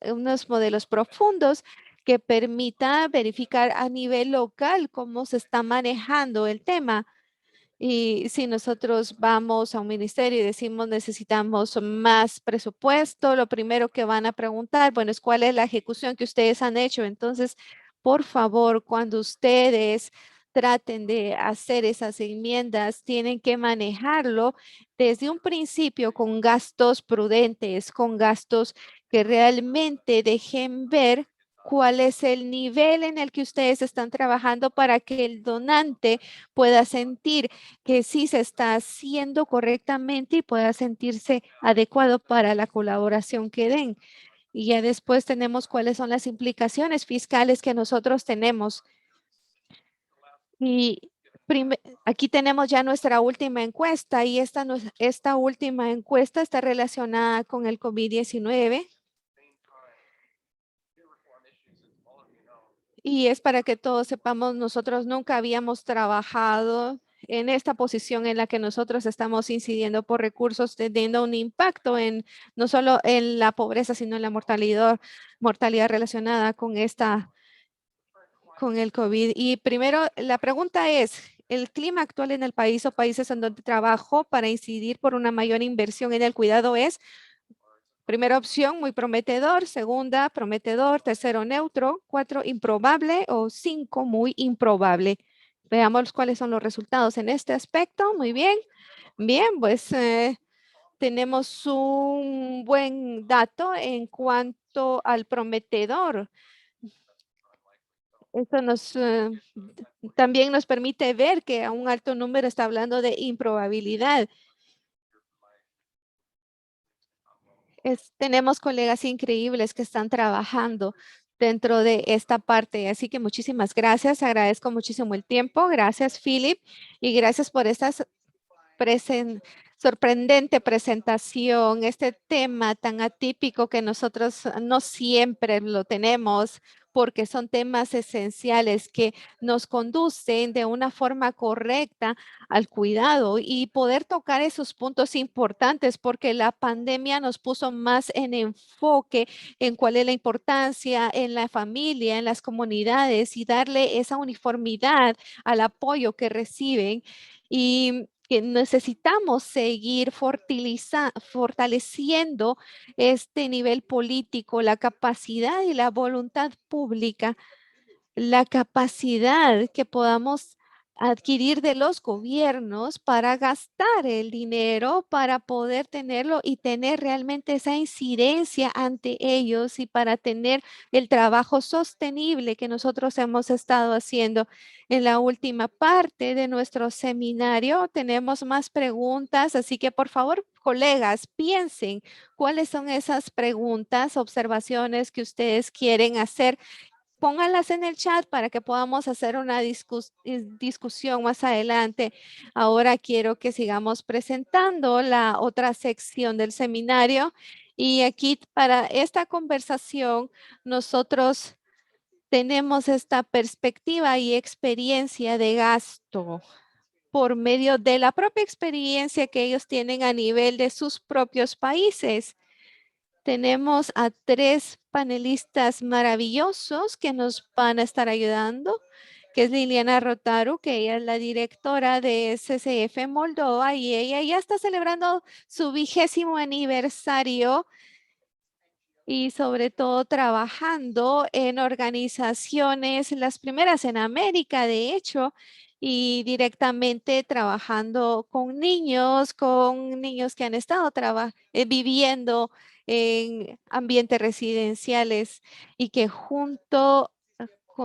unos modelos profundos que permita verificar a nivel local cómo se está manejando el tema. Y si nosotros vamos a un ministerio y decimos necesitamos más presupuesto, lo primero que van a preguntar, bueno, es cuál es la ejecución que ustedes han hecho. Entonces, por favor, cuando ustedes traten de hacer esas enmiendas, tienen que manejarlo desde un principio con gastos prudentes, con gastos que realmente dejen ver cuál es el nivel en el que ustedes están trabajando para que el donante pueda sentir que sí se está haciendo correctamente y pueda sentirse adecuado para la colaboración que den. Y ya después tenemos cuáles son las implicaciones fiscales que nosotros tenemos. Y aquí tenemos ya nuestra última encuesta y esta última encuesta está relacionada con el COVID-19. Y es para que todos sepamos, nosotros nunca habíamos trabajado en esta posición en la que nosotros estamos incidiendo por recursos, teniendo un impacto en no solo en la pobreza, sino en la mortalidad relacionada con el COVID. Y primero, la pregunta es, ¿el clima actual en el país o países en donde trabajo para incidir por una mayor inversión en el cuidado es? Primera opción, muy prometedor. Segunda, prometedor. Tercero, neutro. Cuatro, improbable. O cinco, muy improbable. Veamos cuáles son los resultados en este aspecto. Muy bien. Bien, pues tenemos un buen dato en cuanto al prometedor. Esto también nos permite ver que a un alto número está hablando de improbabilidad. Tenemos colegas increíbles que están trabajando dentro de esta parte. Así que muchísimas gracias. Agradezco muchísimo el tiempo. Gracias, Philip. Y gracias por esta sorprendente presentación. Este tema tan atípico que nosotros no siempre lo tenemos porque son temas esenciales que nos conducen de una forma correcta al cuidado y poder tocar esos puntos importantes, porque la pandemia nos puso más en enfoque en cuál es la importancia en la familia, en las comunidades y darle esa uniformidad al apoyo que reciben y que necesitamos seguir fortaleciendo este nivel político, la capacidad y la voluntad pública, la capacidad que podamos adquirir de los gobiernos para gastar el dinero, para poder tenerlo y tener realmente esa incidencia ante ellos y para tener el trabajo sostenible que nosotros hemos estado haciendo. En la última parte de nuestro seminario tenemos más preguntas, así que por favor, colegas, piensen cuáles son esas preguntas, observaciones que ustedes quieren hacer. Pónganlas en el chat para que podamos hacer una discusión más adelante. Ahora quiero que sigamos presentando la otra sección del seminario. Y aquí para esta conversación, nosotros tenemos esta perspectiva y experiencia de gasto por medio de la propia experiencia que ellos tienen a nivel de sus propios países. Tenemos a 3 panelistas maravillosos que nos van a estar ayudando, que es Liliana Rotaru, que ella es la directora de CCF Moldova y ella ya está celebrando su 20º aniversario y sobre todo trabajando en organizaciones, las primeras en América, de hecho, y directamente trabajando con niños que han estado viviendo en ambientes residenciales y que con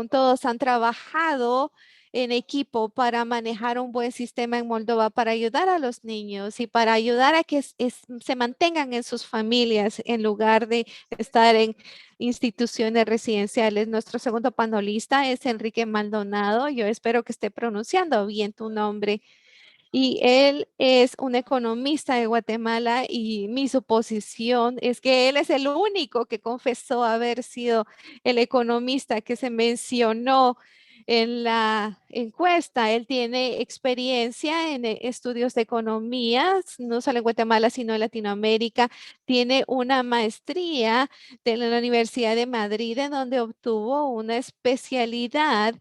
todos han trabajado en equipo para manejar un buen sistema en Moldova, para ayudar a los niños y para ayudar a que se mantengan en sus familias en lugar de estar en instituciones residenciales. Nuestro segundo panelista es Enrique Maldonado. Yo espero que esté pronunciando bien tu nombre. Y él es un economista de Guatemala y mi suposición es que él es el único que confesó haber sido el economista que se mencionó en la encuesta. Él tiene experiencia en estudios de economía, no solo en Guatemala, sino en Latinoamérica. Tiene una maestría de la Universidad de Madrid, en donde obtuvo una especialidad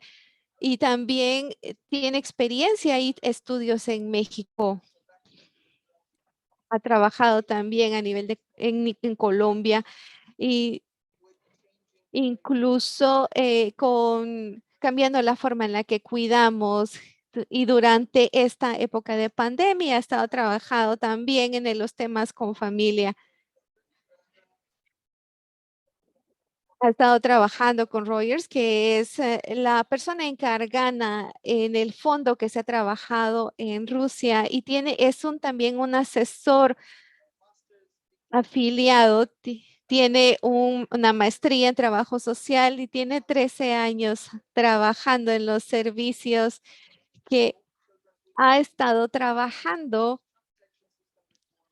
y también tiene experiencia y estudios en México. Ha trabajado también a nivel en Colombia y incluso cambiando la forma en la que cuidamos y durante esta época de pandemia ha estado trabajando también en los temas con familia. Ha estado trabajando con Reuters, que es la persona encargada en el fondo que se ha trabajado en Rusia y es también un asesor afiliado, tiene una maestría en trabajo social y tiene 13 años trabajando en los servicios que ha estado trabajando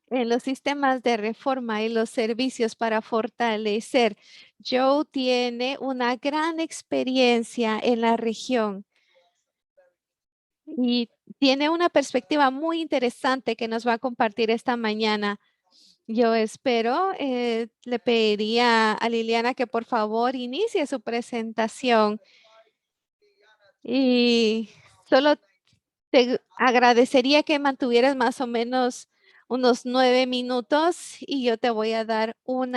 en los sistemas de reforma y los servicios para fortalecer. Joe tiene una gran experiencia en la región y tiene una perspectiva muy interesante que nos va a compartir esta mañana. Yo espero, le pediría a Liliana que por favor inicie su presentación y solo te agradecería que mantuvieras más o menos unos 9 minutos y yo te voy a dar un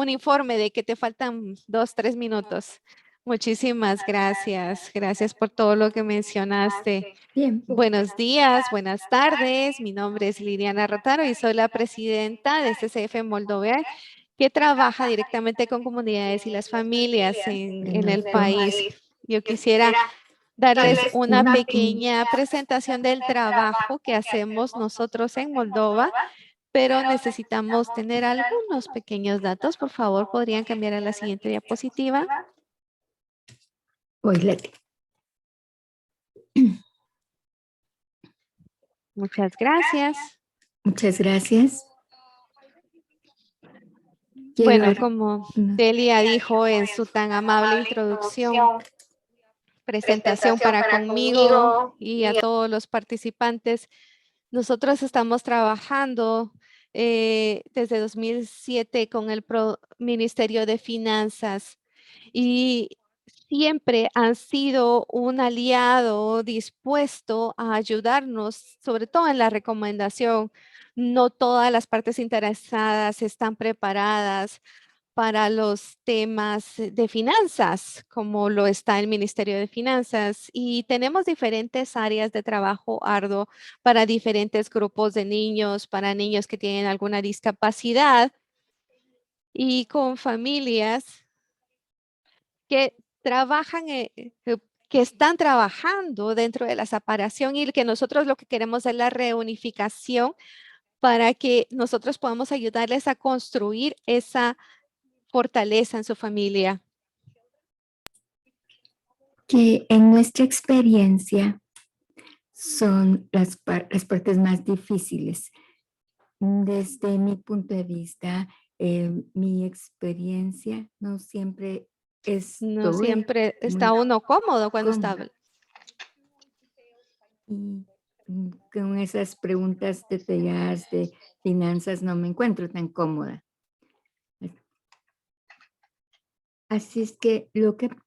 informe de que te faltan 2, 3 minutos. Muchísimas gracias. Gracias por todo lo que mencionaste. Bien, Buenos días, buenas tardes. Mi nombre es Liliana Rotaro y soy la presidenta de CCF Moldova, que trabaja directamente con comunidades y las familias en el país. Yo quisiera darles una pequeña presentación del trabajo que hacemos nosotros en Moldova, pero necesitamos tener algunos pequeños datos. Por favor, ¿podrían cambiar a la siguiente diapositiva? hoy Leti. Muchas gracias. Muchas gracias. Bueno, como no, Delia dijo en su tan amable introducción, presentación para conmigo y a todos los participantes, nosotros estamos trabajando desde 2007 con el Ministerio de Finanzas y siempre han sido un aliado dispuesto a ayudarnos, sobre todo en la recomendación. No todas las partes interesadas están preparadas para los temas de finanzas, como lo está el Ministerio de Finanzas. Y tenemos diferentes áreas de trabajo arduo para diferentes grupos de niños, para niños que tienen alguna discapacidad y con familias que trabajan, que están trabajando dentro de la separación y que nosotros lo que queremos es la reunificación para que nosotros podamos ayudarles a construir esa fortaleza en su familia. que en nuestra experiencia son las partes más difíciles. Desde mi punto de vista, mi experiencia no siempre No estoy siempre muy está uno cómodo cuando está. cómoda. Y con esas preguntas detalladas de finanzas no me encuentro tan cómoda. Así es que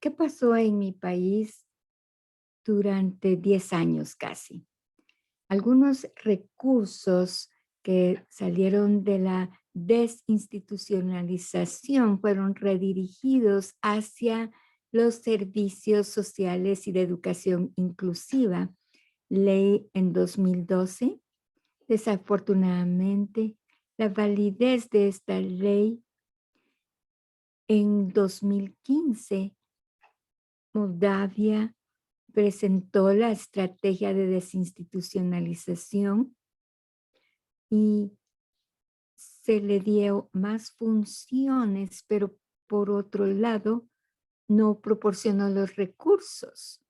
¿qué pasó en mi país durante 10 años casi? Algunos recursos que salieron de la desinstitucionalización fueron redirigidos hacia los servicios sociales y de educación inclusiva. Ley en 2012. Desafortunadamente, la validez de esta ley en 2015, Moldavia presentó la estrategia de desinstitucionalización y se le dio más funciones, pero por otro lado, no proporcionó los recursos.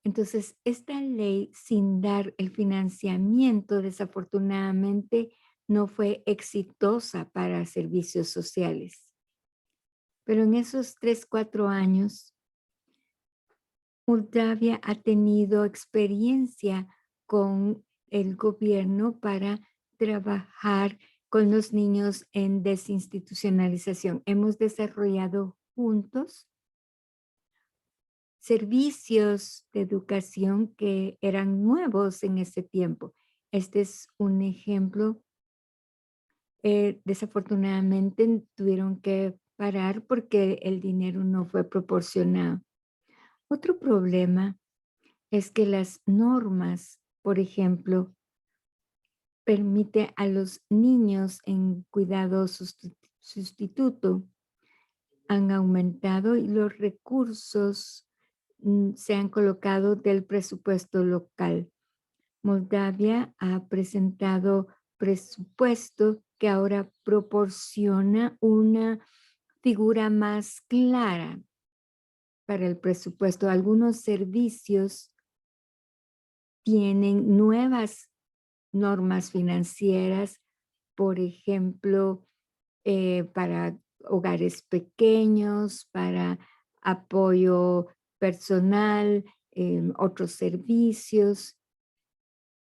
Entonces, esta ley, sin dar el financiamiento, desafortunadamente, no fue exitosa para servicios sociales. Pero en esos 3, 4 años, Moldavia ha tenido experiencia con el gobierno para trabajar con los niños en desinstitucionalización. Hemos desarrollado juntos servicios de educación que eran nuevos en ese tiempo. Este es un ejemplo. Desafortunadamente tuvieron que parar porque el dinero no fue proporcionado. Otro problema es que las normas, por ejemplo, permite a los niños en cuidado sustituto han aumentado y los recursos se han colocado del presupuesto local. Moldavia ha presentado presupuesto que ahora proporciona una figura más clara para el presupuesto. Algunos servicios tienen nuevas normas financieras, por ejemplo, para hogares pequeños, para apoyo personal, otros servicios.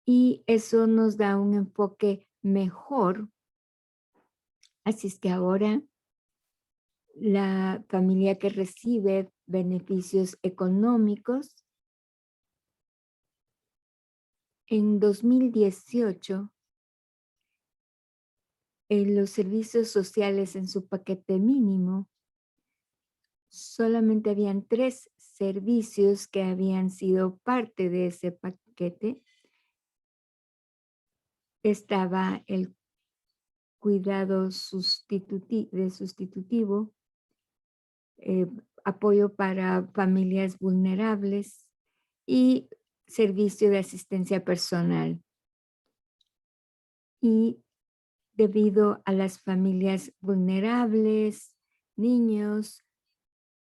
Y eso nos da un enfoque mejor. Así es que ahora la familia que recibe beneficios económicos en 2018, los servicios sociales en su paquete mínimo, solamente habían 3 servicios que habían sido parte de ese paquete. Estaba el cuidado sustitutivo, apoyo para familias vulnerables y servicio de asistencia personal. Y debido a las familias vulnerables, niños,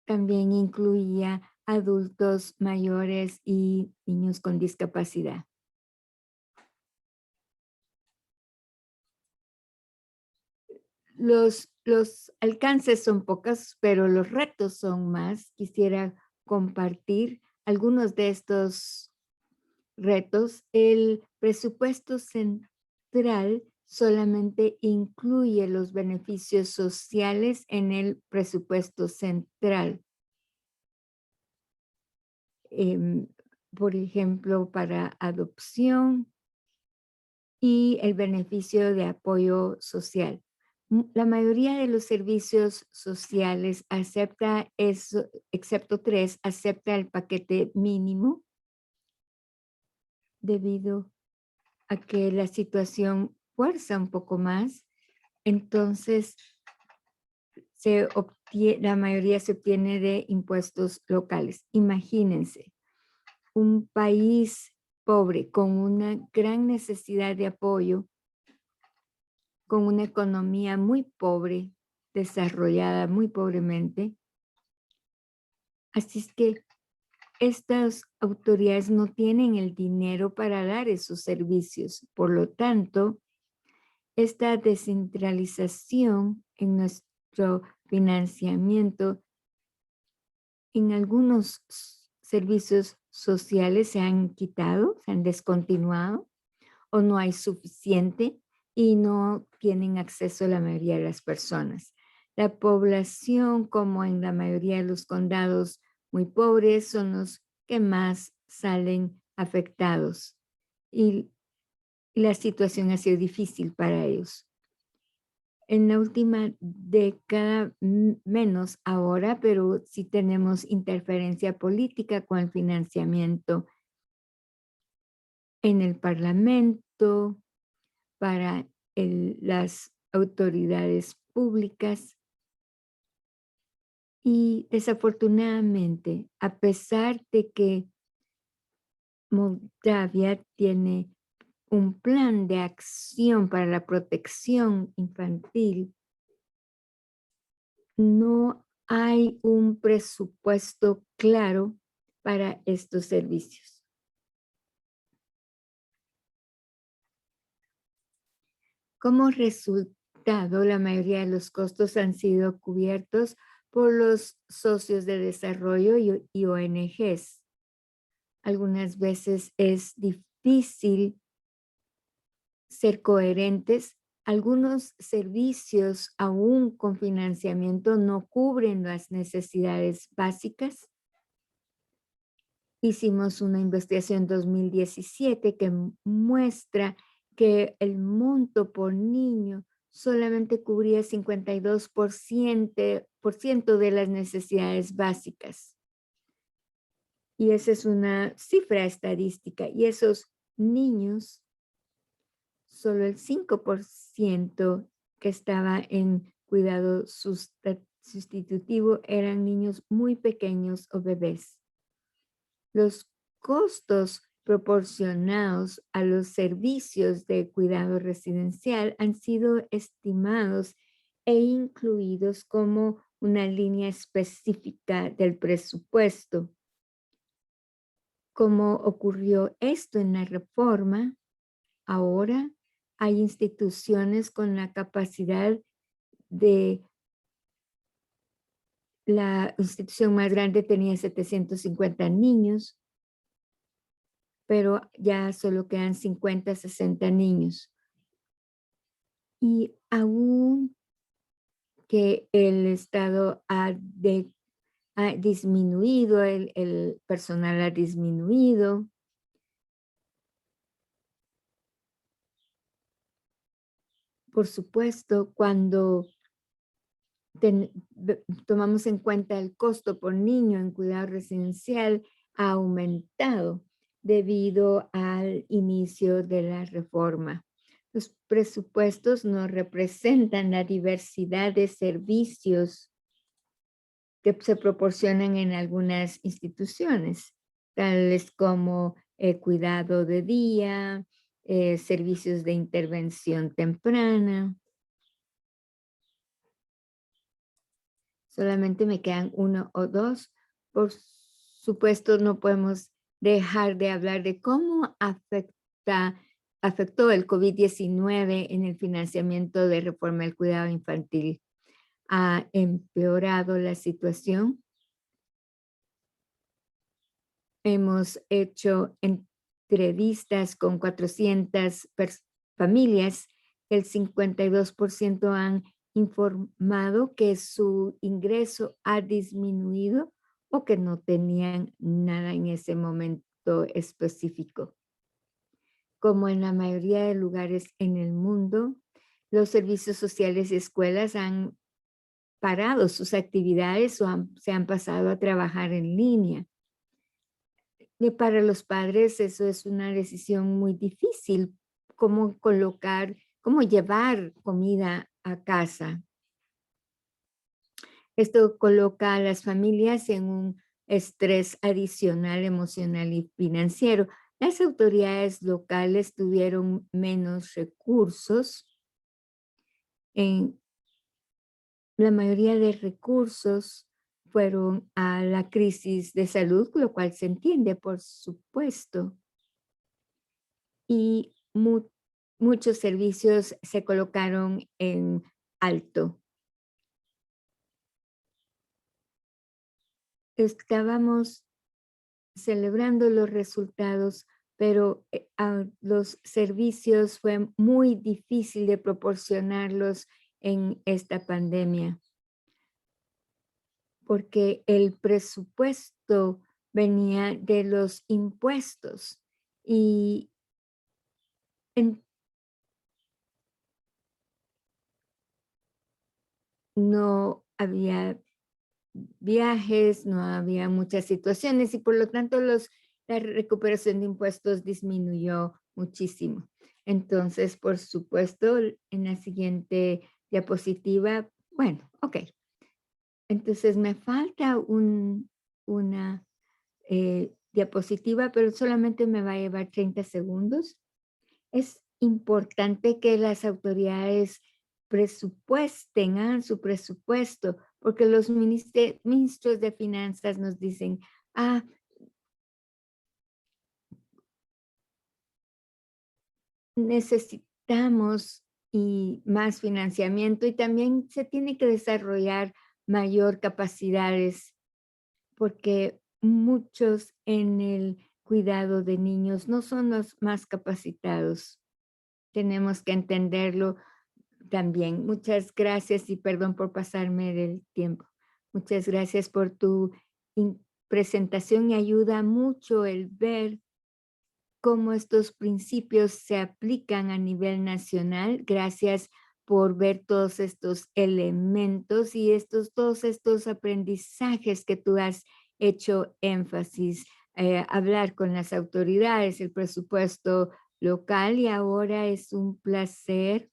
también incluía adultos mayores y niños con discapacidad. Los alcances son pocos, pero los retos son más. Quisiera compartir algunos de estos retos. El presupuesto central solamente incluye los beneficios sociales en el presupuesto central. Por ejemplo, para adopción y el beneficio de apoyo social. La mayoría de los servicios sociales acepta eso, excepto 3, acepta el paquete mínimo debido a que la situación fuerza un poco más. Entonces, la mayoría se obtiene de impuestos locales. Imagínense, un país pobre con una gran necesidad de apoyo, con una economía muy pobre, desarrollada muy pobremente. Así es que estas autoridades no tienen el dinero para dar esos servicios. Por lo tanto, esta descentralización en nuestro financiamiento en algunos servicios sociales se han quitado, se han descontinuado o no hay suficiente y no tienen acceso la mayoría de las personas. La población, como en la mayoría de los condados muy pobres, son los que más salen afectados y la situación ha sido difícil para ellos. En la última década menos ahora, pero sí tenemos interferencia política con el financiamiento en el Parlamento, para las autoridades públicas. Y desafortunadamente, a pesar de que Moldavia tiene un plan de acción para la protección infantil, no hay un presupuesto claro para estos servicios. Como resultado, la mayoría de los costos han sido cubiertos por los socios de desarrollo y ONGs. Algunas veces es difícil ser coherentes. Algunos servicios, aún con financiamiento, no cubren las necesidades básicas. Hicimos una investigación en 2017 que muestra que el monto por niño solamente cubría 52% de las necesidades básicas. Y esa es una cifra estadística. Y esos niños, solo el 5% que estaba en cuidado sustitutivo eran niños muy pequeños o bebés. Los costos proporcionados a los servicios de cuidado residencial han sido estimados e incluidos como una línea específica del presupuesto. Como ocurrió esto en la reforma, ahora hay instituciones con la capacidad de, la institución más grande tenía 750 niños, pero ya solo quedan 50, 60 niños. Y aún que el Estado ha disminuido, el personal ha disminuido, por supuesto, cuando tomamos en cuenta el costo por niño en cuidado residencial, ha aumentado debido al inicio de la reforma. Los presupuestos no representan la diversidad de servicios que se proporcionan en algunas instituciones, tales como cuidado de día, servicios de intervención temprana. Solamente me quedan 1 o 2. Por supuesto, no podemos dejar de hablar de cómo afecta afectó el COVID-19 en el financiamiento de reforma del cuidado infantil? ¿Ha empeorado la situación? Hemos hecho entrevistas con 400 familias. El 52% han informado que su ingreso ha disminuido o que no tenían nada en ese momento específico. Como en la mayoría de lugares en el mundo, los servicios sociales y escuelas han parado sus actividades o se han pasado a trabajar en línea. Y para los padres eso es una decisión muy difícil, cómo llevar comida a casa. Esto coloca a las familias en un estrés adicional emocional y financiero. Las autoridades locales tuvieron menos recursos. En la mayoría de recursos fueron a la crisis de salud, lo cual se entiende, por supuesto. Y muchos servicios se colocaron en alto. Estábamos celebrando los resultados, pero los servicios fue muy difícil de proporcionarlos en esta pandemia, porque el presupuesto venía de los impuestos y no había viajes, no había muchas situaciones y por lo tanto la recuperación de impuestos disminuyó muchísimo. Entonces, por supuesto, en la siguiente diapositiva, bueno, ok. Entonces me falta una diapositiva, pero solamente me va a llevar 30 segundos. Es importante que las autoridades presupuesten, hagan su presupuesto, porque los ministros de finanzas nos dicen, necesitamos y más financiamiento y también se tiene que desarrollar mayor capacidades porque muchos en el cuidado de niños no son los más capacitados. Tenemos que entenderlo también. Muchas gracias y perdón por pasarme del tiempo. Muchas gracias por tu presentación y ayuda mucho el ver cómo estos principios se aplican a nivel nacional. Gracias por ver todos estos elementos y todos estos aprendizajes que tú has hecho énfasis, hablar con las autoridades, el presupuesto local y ahora es un placer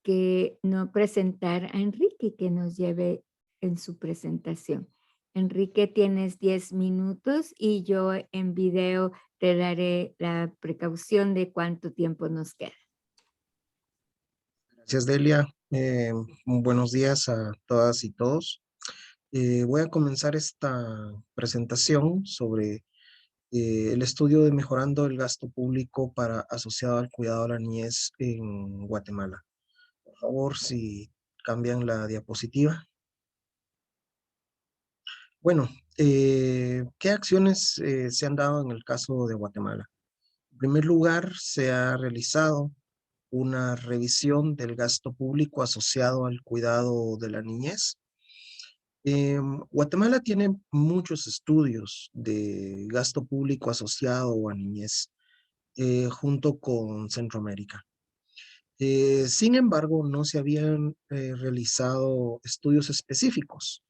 que no presentar a Enrique que nos lleve en su presentación. Enrique, tienes 10 minutos y yo en video te daré la precaución de cuánto tiempo nos queda. Gracias, Delia. Buenos días a todas y todos. Voy a comenzar esta presentación sobre el estudio de mejorando el gasto público asociado al cuidado de la niñez en Guatemala. Por favor, si cambian la diapositiva. Bueno, ¿qué acciones se han dado en el caso de Guatemala? En primer lugar, se ha realizado una revisión del gasto público asociado al cuidado de la niñez. Guatemala tiene muchos estudios de gasto público asociado a niñez, junto con Centroamérica. Sin embargo, no se habían realizado estudios específicos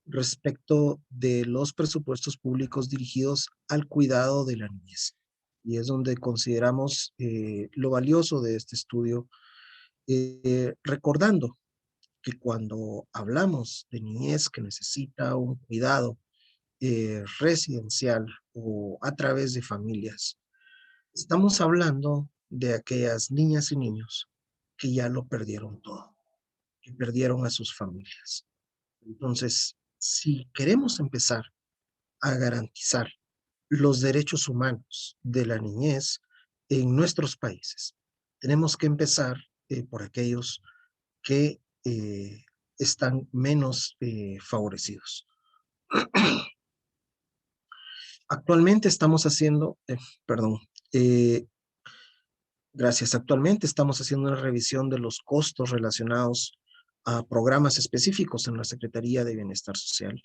respecto de los presupuestos públicos dirigidos al cuidado de la niñez. Y es donde consideramos lo valioso de este estudio, recordando que cuando hablamos de niñez que necesita un cuidado residencial o a través de familias, estamos hablando de aquellas niñas y niños que ya lo perdieron todo, que perdieron a sus familias. Entonces, si queremos empezar a garantizar los derechos humanos de la niñez, en nuestros países. Tenemos que empezar por aquellos que están menos favorecidos. Actualmente estamos haciendo, actualmente estamos haciendo una revisión de los costos relacionados a programas específicos en la Secretaría de Bienestar Social.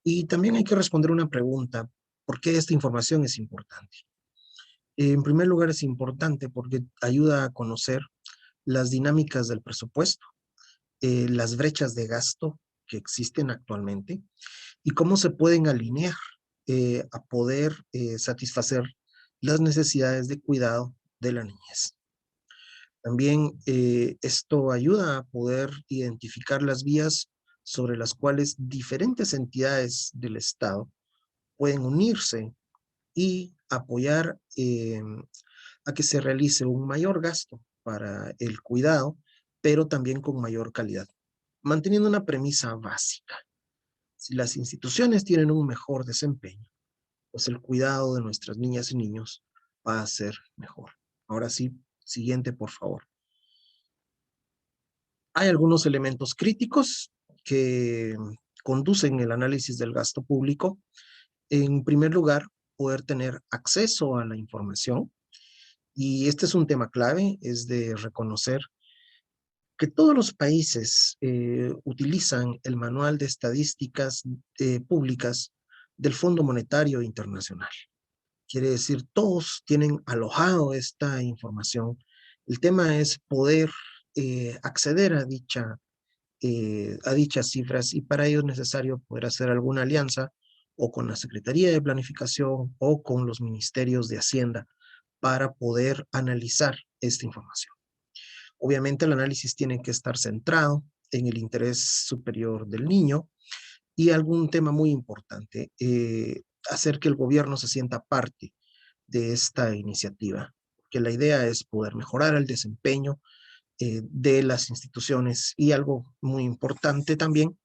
Y también hay que responder una pregunta: ¿por qué esta información es importante? En primer lugar, es importante porque ayuda a conocer las dinámicas del presupuesto, las brechas de gasto que existen actualmente y cómo se pueden alinear a poder satisfacer las necesidades de cuidado de la niñez. También esto ayuda a poder identificar las vías sobre las cuales diferentes entidades del Estado pueden unirse y apoyar a que se realice un mayor gasto para el cuidado, pero también con mayor calidad, manteniendo una premisa básica. Si las instituciones tienen un mejor desempeño, pues el cuidado de nuestras niñas y niños va a ser mejor. Ahora sí, siguiente, por favor. Hay algunos elementos críticos que conducen el análisis del gasto público. En primer lugar, poder tener acceso a la información. Y este es un tema clave, es de reconocer que todos los países utilizan el Manual de Estadísticas Públicas del Fondo Monetario Internacional. Quiere decir, todos tienen alojado esta información. El tema es poder acceder a dichas cifras, y para ello es necesario poder hacer alguna alianza o con la Secretaría de Planificación o con los ministerios de Hacienda para poder analizar esta información. Obviamente el análisis tiene que estar centrado en el interés superior del niño y algún tema muy importante, hacer que el gobierno se sienta parte de esta iniciativa, que la idea es poder mejorar el desempeño de las instituciones. Y algo muy importante también,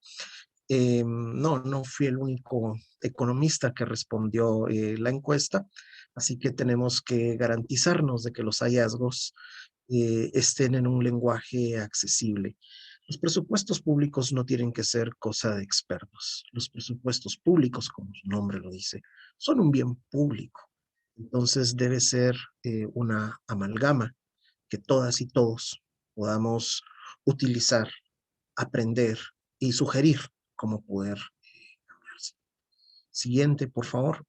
no fui el único economista que respondió la encuesta, así que tenemos que garantizarnos de que los hallazgos estén en un lenguaje accesible. Los presupuestos públicos no tienen que ser cosa de expertos. Los presupuestos públicos, como su nombre lo dice, son un bien público. Entonces debe ser una amalgama que todas y todos podamos utilizar, aprender y sugerir cómo poder cambiarse. Siguiente, por favor.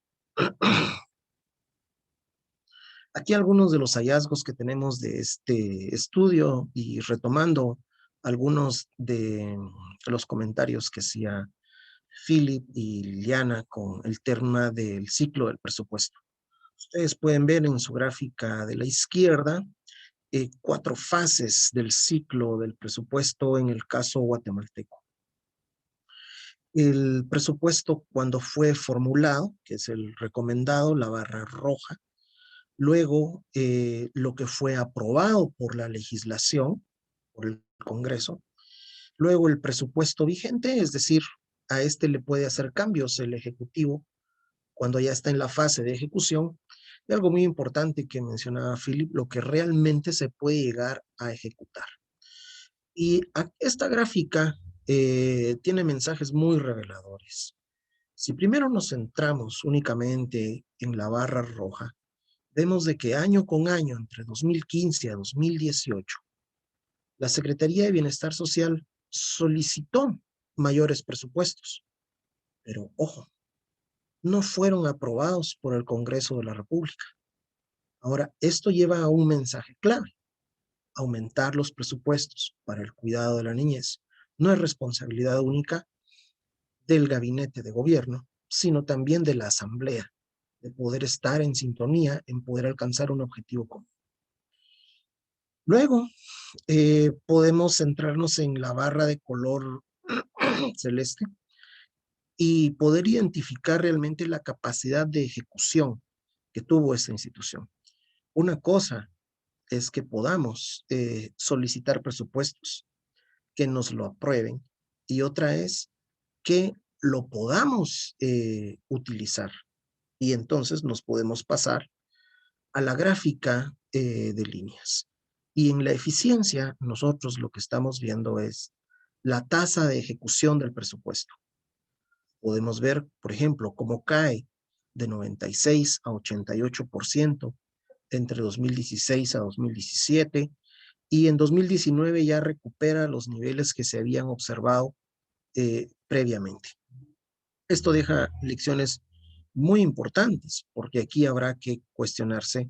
Aquí algunos de los hallazgos que tenemos de este estudio, y retomando algunos de los comentarios que hacía Philip y Liliana con el tema del ciclo del presupuesto. Ustedes pueden ver en su gráfica de la izquierda 4 fases del ciclo del presupuesto en el caso guatemalteco. El presupuesto, cuando fue formulado, que es el recomendado, la barra roja. Luego, lo que fue aprobado por la legislación, por el Congreso. Luego, el presupuesto vigente, es decir, a este le puede hacer cambios el Ejecutivo cuando ya está en la fase de ejecución. Y algo muy importante que mencionaba Philip, lo que realmente se puede llegar a ejecutar. Y esta gráfica tiene mensajes muy reveladores. Si primero nos centramos únicamente en la barra roja, vemos de que año con año, entre 2015 a 2018, la Secretaría de Bienestar Social solicitó mayores presupuestos. Pero, ojo, no fueron aprobados por el Congreso de la República. Ahora, esto lleva a un mensaje clave. Aumentar los presupuestos para el cuidado de la niñez no es responsabilidad única del gabinete de gobierno, sino también de la Asamblea, de poder estar en sintonía, en poder alcanzar un objetivo común. Luego, podemos centrarnos en la barra de color celeste y poder identificar realmente la capacidad de ejecución que tuvo esta institución. Una cosa es que podamos solicitar presupuestos, que nos lo aprueben, y otra es que lo podamos utilizar. Y entonces nos podemos pasar a la gráfica de líneas. Y en la eficiencia, nosotros lo que estamos viendo es la tasa de ejecución del presupuesto. Podemos ver, por ejemplo, cómo cae de 96 a 88% entre 2016 a 2017, y en 2019 ya recupera los niveles que se habían observado previamente. Esto deja lecciones muy importantes, porque aquí habrá que cuestionarse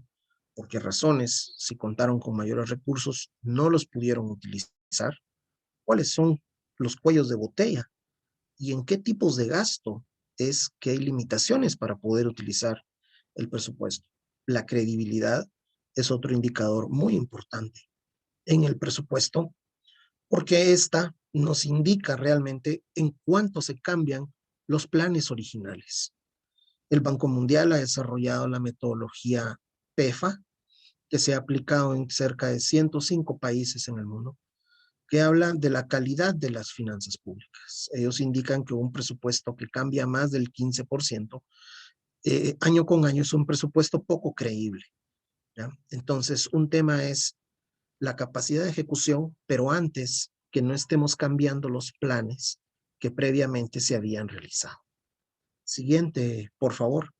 por qué razones, si contaron con mayores recursos, no los pudieron utilizar, cuáles son los cuellos de botella y en qué tipos de gasto es que hay limitaciones para poder utilizar el presupuesto. La credibilidad es otro indicador muy importante en el presupuesto, porque esta nos indica realmente en cuánto se cambian los planes originales. El Banco Mundial ha desarrollado la metodología PEFA, que se ha aplicado en cerca de 105 países en el mundo, que habla de la calidad de las finanzas públicas. Ellos indican que un presupuesto que cambia más del 15% año con año es un presupuesto poco creíble, ¿ya? Entonces, un tema es la capacidad de ejecución, pero antes que no estemos cambiando los planes que previamente se habían realizado. Siguiente, por favor.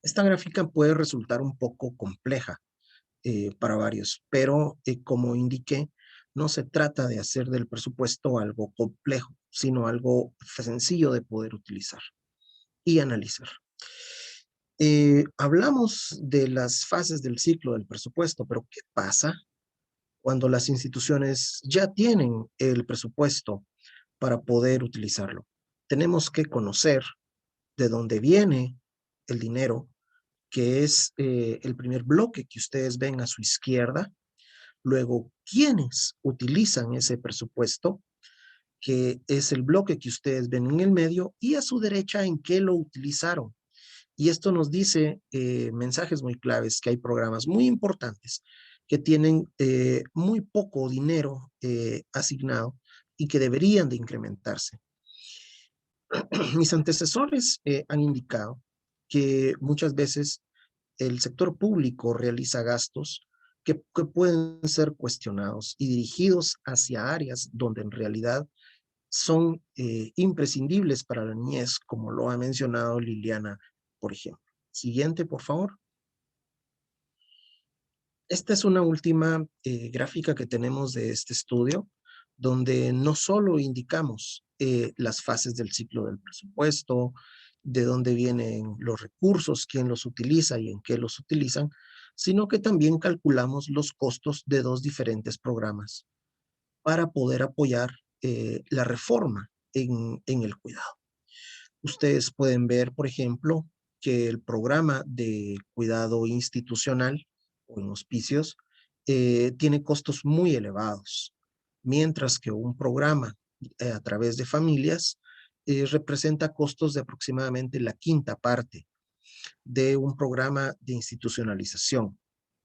Esta gráfica puede resultar un poco compleja para varios, pero como indiqué, no se trata de hacer del presupuesto algo complejo, sino algo sencillo de poder utilizar y analizar. Hablamos de las fases del ciclo del presupuesto, pero ¿qué pasa cuando las instituciones ya tienen el presupuesto para poder utilizarlo? Tenemos que conocer de dónde viene el dinero, que es el primer bloque que ustedes ven a su izquierda. Luego, ¿quiénes utilizan ese presupuesto? Que es el bloque que ustedes ven en el medio, y a su derecha, ¿en qué lo utilizaron? Y esto nos dice mensajes muy claves, que hay programas muy importantes que tienen muy poco dinero asignado y que deberían de incrementarse. Mis antecesores han indicado que muchas veces el sector público realiza gastos que pueden ser cuestionados y dirigidos hacia áreas donde en realidad son imprescindibles para la niñez, como lo ha mencionado Liliana, por ejemplo. Siguiente, por favor. Esta es una última gráfica que tenemos de este estudio, donde no solo indicamos las fases del ciclo del presupuesto, de dónde vienen los recursos, quién los utiliza y en qué los utilizan, sino que también calculamos los costos de dos diferentes programas para poder apoyar la reforma en el cuidado. Ustedes pueden ver, por ejemplo, que el programa de cuidado institucional o en hospicios tiene costos muy elevados, mientras que un programa a través de familias representa costos de aproximadamente la quinta parte de un programa de institucionalización.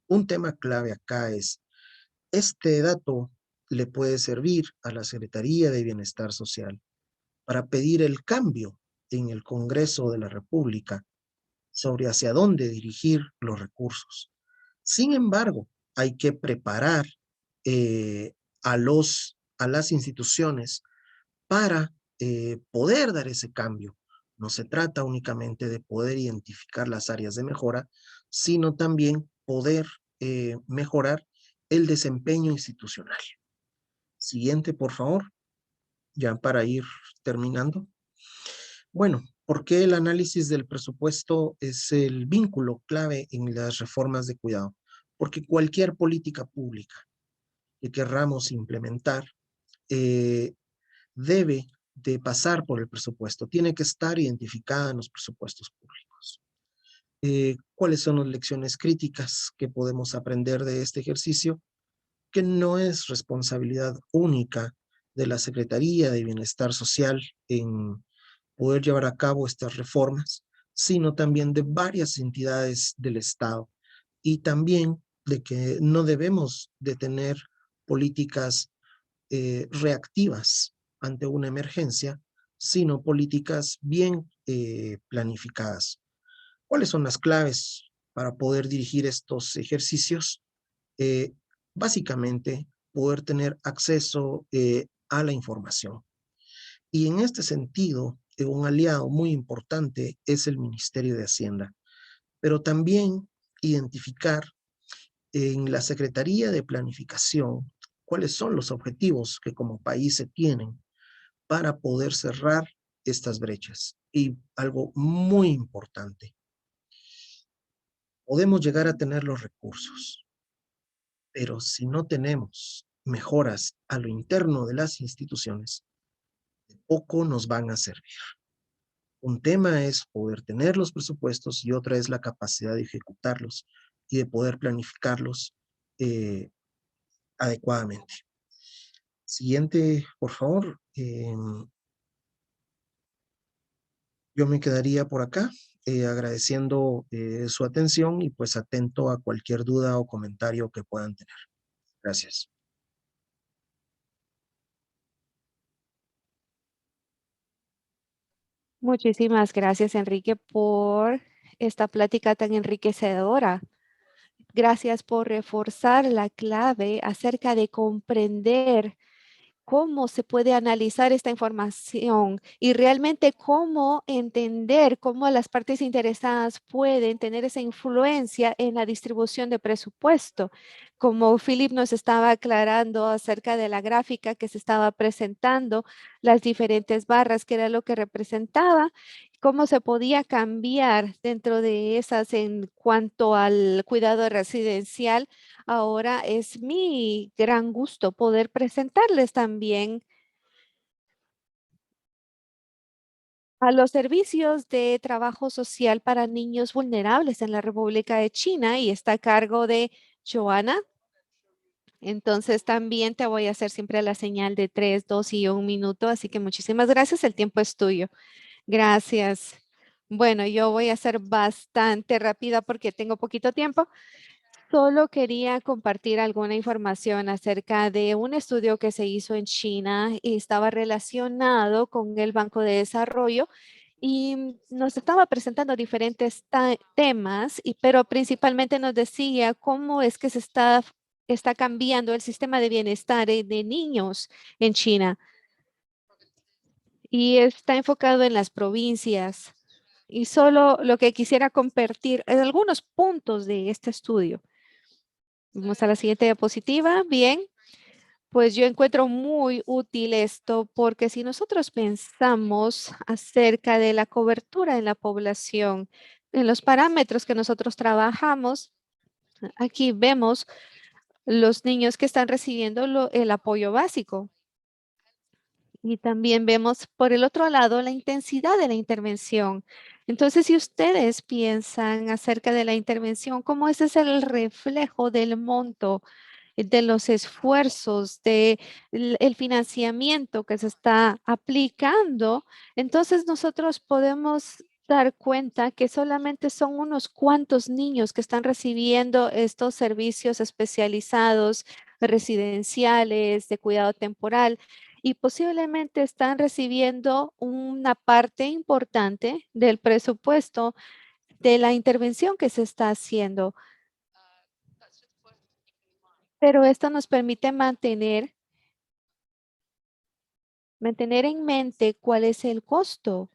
Un tema clave acá es, este dato le puede servir a la Secretaría de Bienestar Social para pedir el cambio en el Congreso de la República sobre hacia dónde dirigir los recursos. Sin embargo, hay que preparar eh, a las instituciones para poder dar ese cambio. No se trata únicamente de poder identificar las áreas de mejora, sino también poder mejorar el desempeño institucional. Siguiente, por favor, ya para ir terminando. Bueno, ¿por qué el análisis del presupuesto es el vínculo clave en las reformas de cuidado? Porque cualquier política pública que querramos implementar eh, debe de pasar por el presupuesto, tiene que estar identificada en los presupuestos públicos. ¿Cuáles son las lecciones críticas que podemos aprender de este ejercicio? Que no es responsabilidad única de la Secretaría de Bienestar Social en poder llevar a cabo estas reformas, sino también de varias entidades del Estado, y también de que no debemos de tener políticas reactivas ante una emergencia, sino políticas bien planificadas. ¿Cuáles son las claves para poder dirigir estos ejercicios, básicamente poder tener acceso a la información. Y en este sentido, un aliado muy importante es el Ministerio de Hacienda, pero también identificar en la Secretaría de Planificación cuáles son los objetivos que como país se tienen para poder cerrar estas brechas. Y algo muy importante, podemos llegar a tener los recursos, pero si no tenemos mejoras a lo interno de las instituciones, de poco nos van a servir. Un tema es poder tener los presupuestos y otra es la capacidad de ejecutarlos y de poder planificarlos adecuadamente. Siguiente, por favor. Yo me quedaría por acá agradeciendo su atención y pues atento a cualquier duda o comentario que puedan tener. Gracias. Muchísimas gracias, Enrique, por esta plática tan enriquecedora. Gracias por reforzar la clave acerca de comprender cómo se puede analizar esta información y realmente cómo entender cómo las partes interesadas pueden tener esa influencia en la distribución de presupuesto. Como Philip nos estaba aclarando acerca de la gráfica que se estaba presentando, las diferentes barras, que era lo que representaba, cómo se podía cambiar dentro de esas en cuanto al cuidado residencial. Ahora es mi gran gusto poder presentarles también a los servicios de trabajo social para niños vulnerables en la República de China y está a cargo de Joana. Entonces también te voy a hacer siempre la señal de 3, 2 y 1 minuto, así que muchísimas gracias, el tiempo es tuyo. Gracias. Bueno, yo voy a ser bastante rápida porque tengo poquito tiempo. Solo quería compartir alguna información acerca de un estudio que se hizo en China y estaba relacionado con el Banco de Desarrollo y nos estaba presentando diferentes temas, pero principalmente nos decía cómo es que está cambiando el sistema de bienestar de niños en China y está enfocado en las provincias. Y solo lo que quisiera compartir es algunos puntos de este estudio. Vamos a la siguiente diapositiva. Bien, pues yo encuentro muy útil esto porque si nosotros pensamos acerca de la cobertura en la población, en los parámetros que nosotros trabajamos, aquí vemos los niños que están recibiendo el apoyo básico. Y también vemos por el otro lado la intensidad de la intervención. Entonces, si ustedes piensan acerca de la intervención, ¿cómo ese es el reflejo del monto de los esfuerzos, de el financiamiento que se está aplicando? Entonces, nosotros podemos dar cuenta que solamente son unos cuantos niños que están recibiendo estos servicios especializados, residenciales, de cuidado temporal y posiblemente están recibiendo una parte importante del presupuesto de la intervención que se está haciendo. Pero esto nos permite mantener en mente cuál es el costo.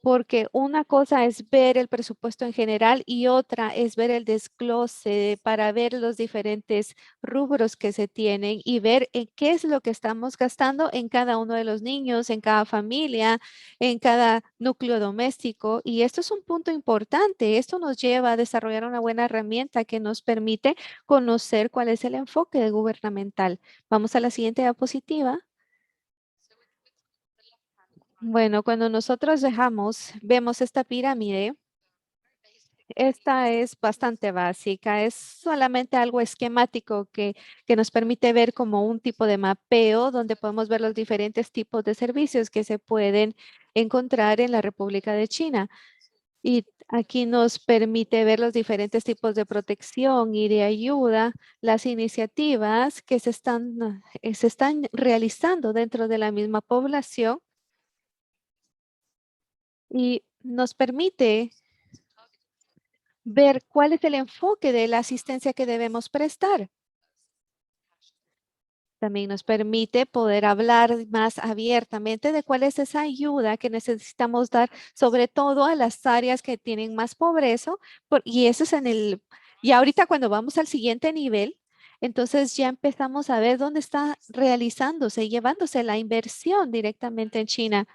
Porque una cosa es ver el presupuesto en general y otra es ver el desglose para ver los diferentes rubros que se tienen y ver en qué es lo que estamos gastando en cada uno de los niños, en cada familia, en cada núcleo doméstico. Y esto es un punto importante. Esto nos lleva a desarrollar una buena herramienta que nos permite conocer cuál es el enfoque gubernamental. Vamos a la siguiente diapositiva. Bueno, cuando nosotros vemos esta pirámide, esta es bastante básica, es solamente algo esquemático que nos permite ver como un tipo de mapeo donde podemos ver los diferentes tipos de servicios que se pueden encontrar en la República de China. Y aquí nos permite ver los diferentes tipos de protección y de ayuda, las iniciativas que se están realizando dentro de la misma población y nos permite ver cuál es el enfoque de la asistencia que debemos prestar. También nos permite poder hablar más abiertamente de cuál es esa ayuda que necesitamos dar, sobre todo a las áreas que tienen más pobreza. Y eso es y ahorita cuando vamos al siguiente nivel, entonces ya empezamos a ver dónde está realizándose, llevándose la inversión directamente en China.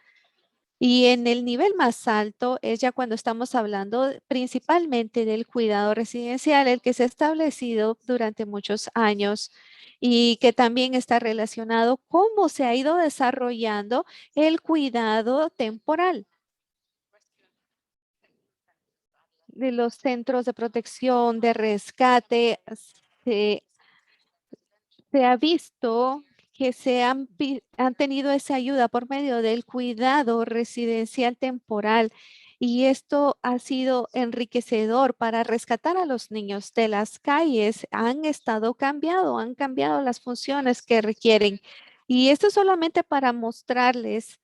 Y en el nivel más alto es ya cuando estamos hablando principalmente del cuidado residencial, el que se ha establecido durante muchos años y que también está relacionado cómo se ha ido desarrollando el cuidado temporal de los centros de protección, de rescate. Se Se ha visto que han tenido esa ayuda por medio del cuidado residencial temporal y esto ha sido enriquecedor para rescatar a los niños de las calles. Han cambiado las funciones que requieren. Y esto solamente para mostrarles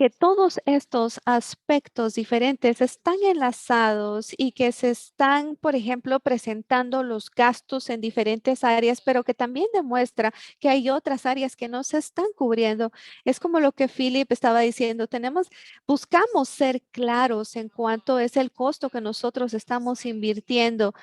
que todos estos aspectos diferentes están enlazados y que se están, por ejemplo, presentando los gastos en diferentes áreas, pero que también demuestra que hay otras áreas que no se están cubriendo. Es como lo que Philip estaba diciendo, buscamos ser claros en cuanto es el costo que nosotros estamos invirtiendo,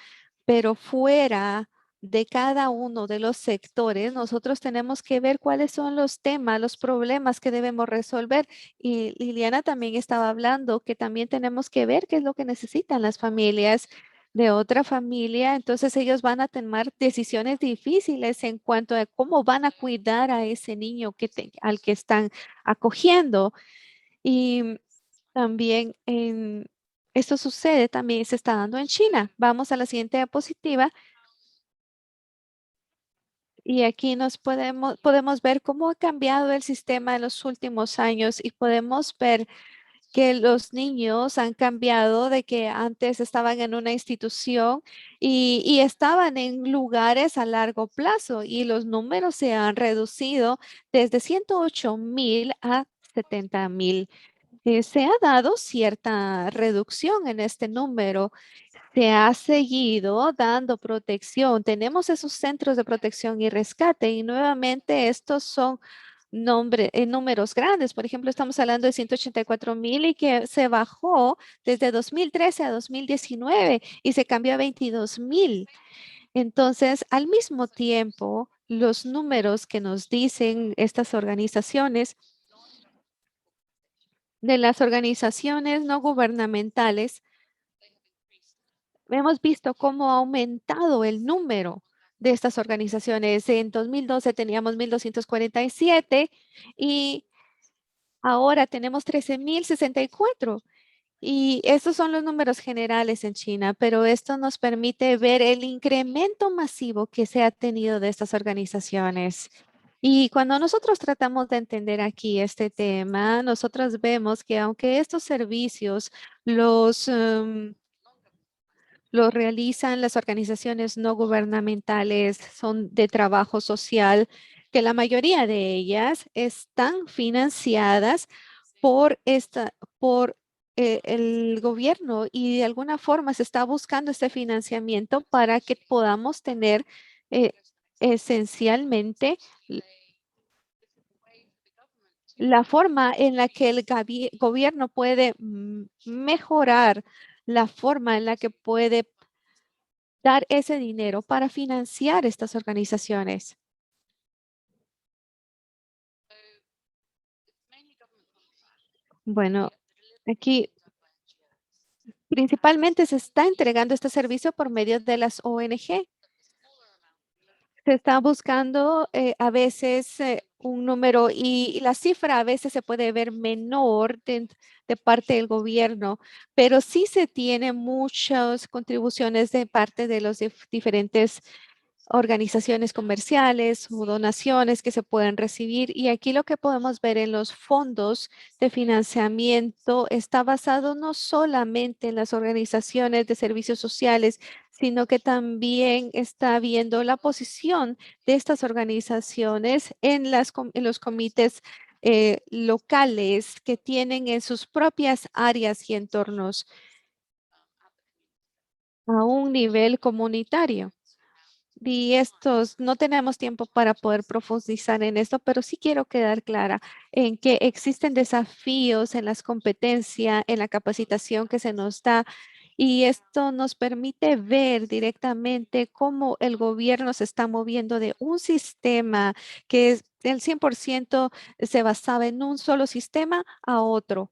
pero fuera de cada uno de los sectores, nosotros tenemos que ver cuáles son los temas, los problemas que debemos resolver. Y Liliana también estaba hablando que también tenemos que ver qué es lo que necesitan las familias de otra familia. Entonces ellos van a tomar decisiones difíciles en cuanto a cómo van a cuidar a ese niño al que están acogiendo. Y también esto sucede, también se está dando en China. Vamos a la siguiente diapositiva. Y aquí podemos ver cómo ha cambiado el sistema en los últimos años y podemos ver que los niños han cambiado de que antes estaban en una institución y estaban en lugares a largo plazo y los números se han reducido desde 108,000 a 70,000. Se ha dado cierta reducción en este número. Se ha seguido dando protección. Tenemos esos centros de protección y rescate y nuevamente estos son números grandes. Por ejemplo, estamos hablando de 184,000 y que se bajó desde 2013 a 2019 y se cambió a 22,000. Entonces, al mismo tiempo, los números que nos dicen estas organizaciones, de las organizaciones no gubernamentales, hemos visto cómo ha aumentado el número de estas organizaciones. En 2012 teníamos 1,247 y ahora tenemos 13,064. Y estos son los números generales en China, pero esto nos permite ver el incremento masivo que se ha tenido de estas organizaciones. Y cuando nosotros tratamos de entender aquí este tema, nosotros vemos que aunque estos servicios los realizan las organizaciones no gubernamentales, son de trabajo social, que la mayoría de ellas están financiadas por el gobierno y de alguna forma se está buscando este financiamiento para que podamos tener eh, esencialmente la forma en la que el gobierno puede mejorar la forma en la que puede dar ese dinero para financiar estas organizaciones. Bueno, aquí principalmente se está entregando este servicio por medio de las ONG. Se está buscando a veces un número y la cifra a veces se puede ver menor de parte del gobierno, pero sí se tiene muchas contribuciones de parte de los diferentes organizaciones comerciales o donaciones que se pueden recibir. Y aquí lo que podemos ver en los fondos de financiamiento está basado no solamente en las organizaciones de servicios sociales, sino que también está viendo la posición de estas organizaciones en los comités locales que tienen en sus propias áreas y entornos. a un nivel comunitario. Y estos, no tenemos tiempo para poder profundizar en esto, pero sí quiero quedar clara en que existen desafíos en las competencias, en la capacitación que se nos da, y esto nos permite ver directamente cómo el gobierno se está moviendo de un sistema que es el 100% se basaba en un solo sistema a otro,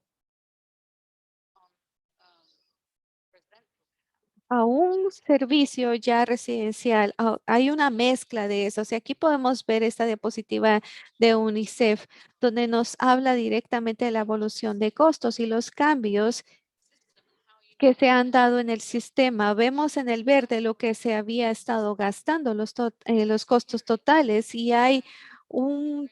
a un servicio ya residencial. Hay una mezcla de eso. O sea, aquí podemos ver esta diapositiva de UNICEF, donde nos habla directamente de la evolución de costos y los cambios que se han dado en el sistema. Vemos en el verde lo que se había estado gastando, los costos totales, y hay un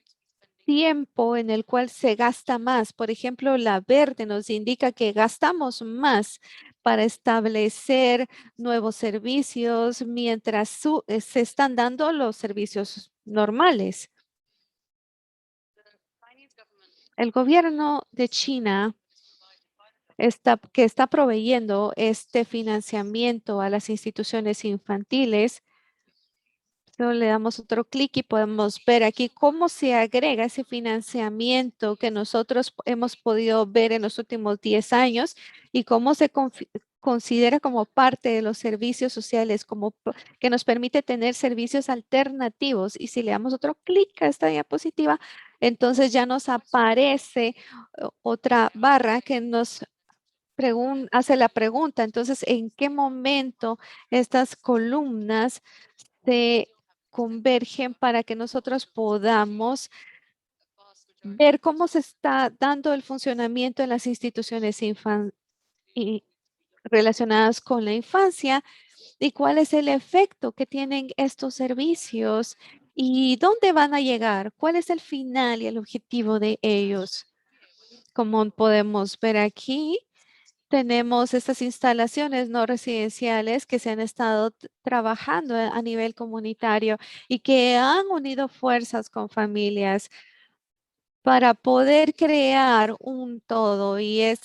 tiempo en el cual se gasta más. Por ejemplo, la verde nos indica que gastamos más para establecer nuevos servicios mientras se están dando los servicios normales. El gobierno de China que está proveyendo este financiamiento a las instituciones infantiles. Solo le damos otro clic y podemos ver aquí cómo se agrega ese financiamiento que nosotros hemos podido ver en los últimos 10 años y cómo se considera como parte de los servicios sociales, que nos permite tener servicios alternativos. Y si le damos otro clic a esta diapositiva, entonces ya nos aparece otra barra que nos hace la pregunta. Entonces, ¿en qué momento estas columnas se convergen para que nosotros podamos ver cómo se está dando el funcionamiento en las instituciones y relacionadas con la infancia y cuál es el efecto que tienen estos servicios y dónde van a llegar, cuál es el final y el objetivo de ellos? Como podemos ver aquí, tenemos estas instalaciones no residenciales que se han estado trabajando a nivel comunitario y que han unido fuerzas con familias para poder crear un todo. Y es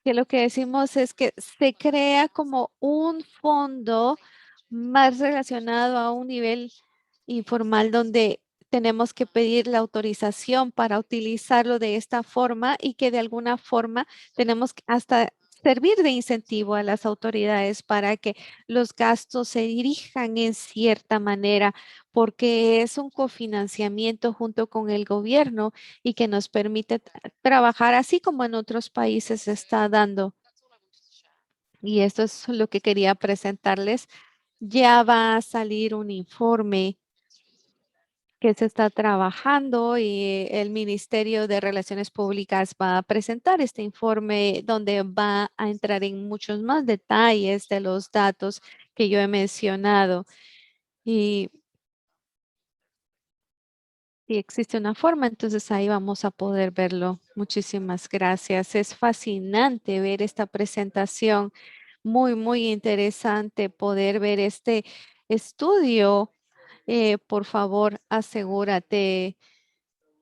que lo que decimos es que se crea como un fondo más relacionado a un nivel informal donde tenemos que pedir la autorización para utilizarlo de esta forma y que de alguna forma tenemos que hasta servir de incentivo a las autoridades para que los gastos se dirijan en cierta manera, porque es un cofinanciamiento junto con el gobierno y que nos permite trabajar así como en otros países se está dando. Y esto es lo que quería presentarles. Ya va a salir un informe que se está trabajando y el Ministerio de Relaciones Públicas va a presentar este informe donde va a entrar en muchos más detalles de los datos que yo he mencionado. Y si existe una forma, entonces ahí vamos a poder verlo. Muchísimas gracias. Es fascinante ver esta presentación. Muy, muy interesante poder ver este estudio. Por favor, asegúrate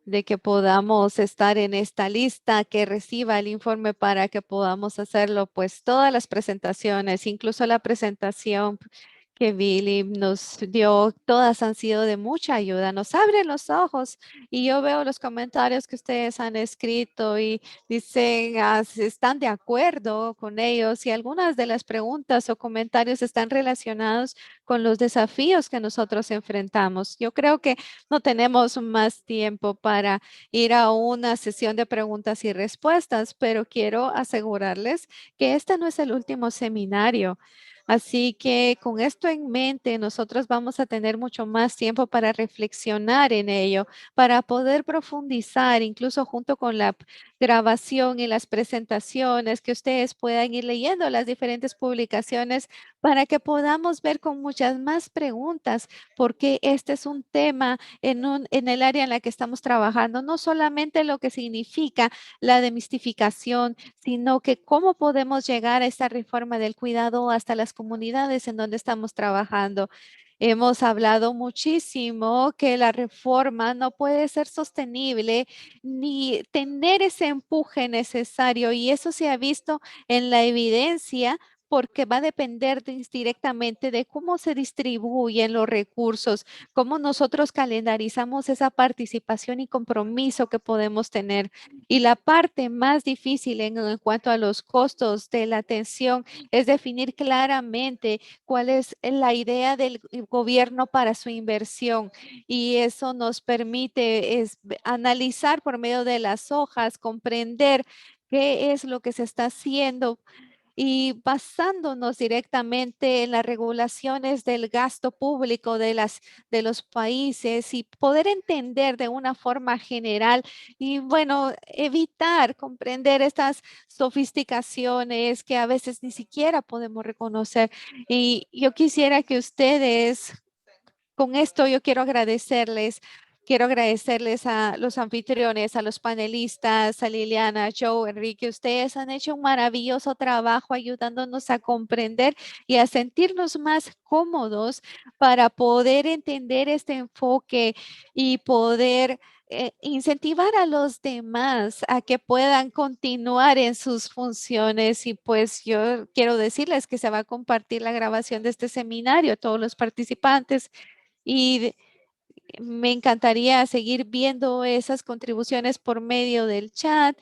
de que podamos estar en esta lista, que reciba el informe para que podamos hacerlo, pues todas las presentaciones, incluso la presentación que Billy nos dio, todas han sido de mucha ayuda, nos abren los ojos y yo veo los comentarios que ustedes han escrito y dicen, si están de acuerdo con ellos y algunas de las preguntas o comentarios están relacionados con los desafíos que nosotros enfrentamos. Yo creo que no tenemos más tiempo para ir a una sesión de preguntas y respuestas, pero quiero asegurarles que este no es el último seminario. Así que con esto en mente, nosotros vamos a tener mucho más tiempo para reflexionar en ello, para poder profundizar, incluso junto con la grabación y las presentaciones, que ustedes puedan ir leyendo las diferentes publicaciones para que podamos ver con muchas más preguntas, porque este es un tema en el área en la que estamos trabajando, no solamente lo que significa la demistificación, sino que cómo podemos llegar a esta reforma del cuidado hasta las comunidades en donde estamos trabajando. Hemos hablado muchísimo que la reforma no puede ser sostenible ni tener ese empuje necesario y eso se ha visto en la evidencia porque va a depender directamente de cómo se distribuyen los recursos, cómo nosotros calendarizamos esa participación y compromiso que podemos tener. Y la parte más difícil en cuanto a los costos de la atención es definir claramente cuál es la idea del gobierno para su inversión. Y eso nos permite analizar por medio de las hojas, comprender qué es lo que se está haciendo y basándonos directamente en las regulaciones del gasto público de los países y poder entender de una forma general y bueno, evitar comprender estas sofisticaciones que a veces ni siquiera podemos reconocer. Y yo quisiera que ustedes, con esto yo quiero agradecerles a los anfitriones, a los panelistas, a Liliana, Joe, Enrique. Ustedes han hecho un maravilloso trabajo ayudándonos a comprender y a sentirnos más cómodos para poder entender este enfoque y poder incentivar a los demás a que puedan continuar en sus funciones. Y pues yo quiero decirles que se va a compartir la grabación de este seminario a todos los participantes y me encantaría seguir viendo esas contribuciones por medio del chat.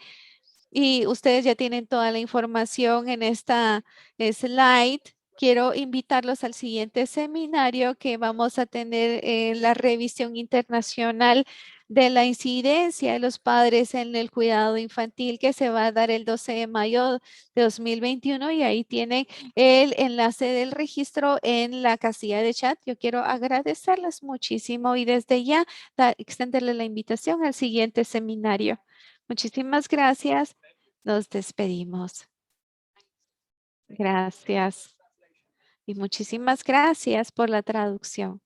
Y ustedes ya tienen toda la información en esta slide. Quiero invitarlos al siguiente seminario que vamos a tener la revisión internacional de la incidencia de los padres en el cuidado infantil que se va a dar el 12 de mayo de 2021 y ahí tienen el enlace del registro en la casilla de chat. Yo quiero agradecerles muchísimo y desde ya extenderle la invitación al siguiente seminario. Muchísimas gracias. Nos despedimos. Gracias. Y muchísimas gracias por la traducción.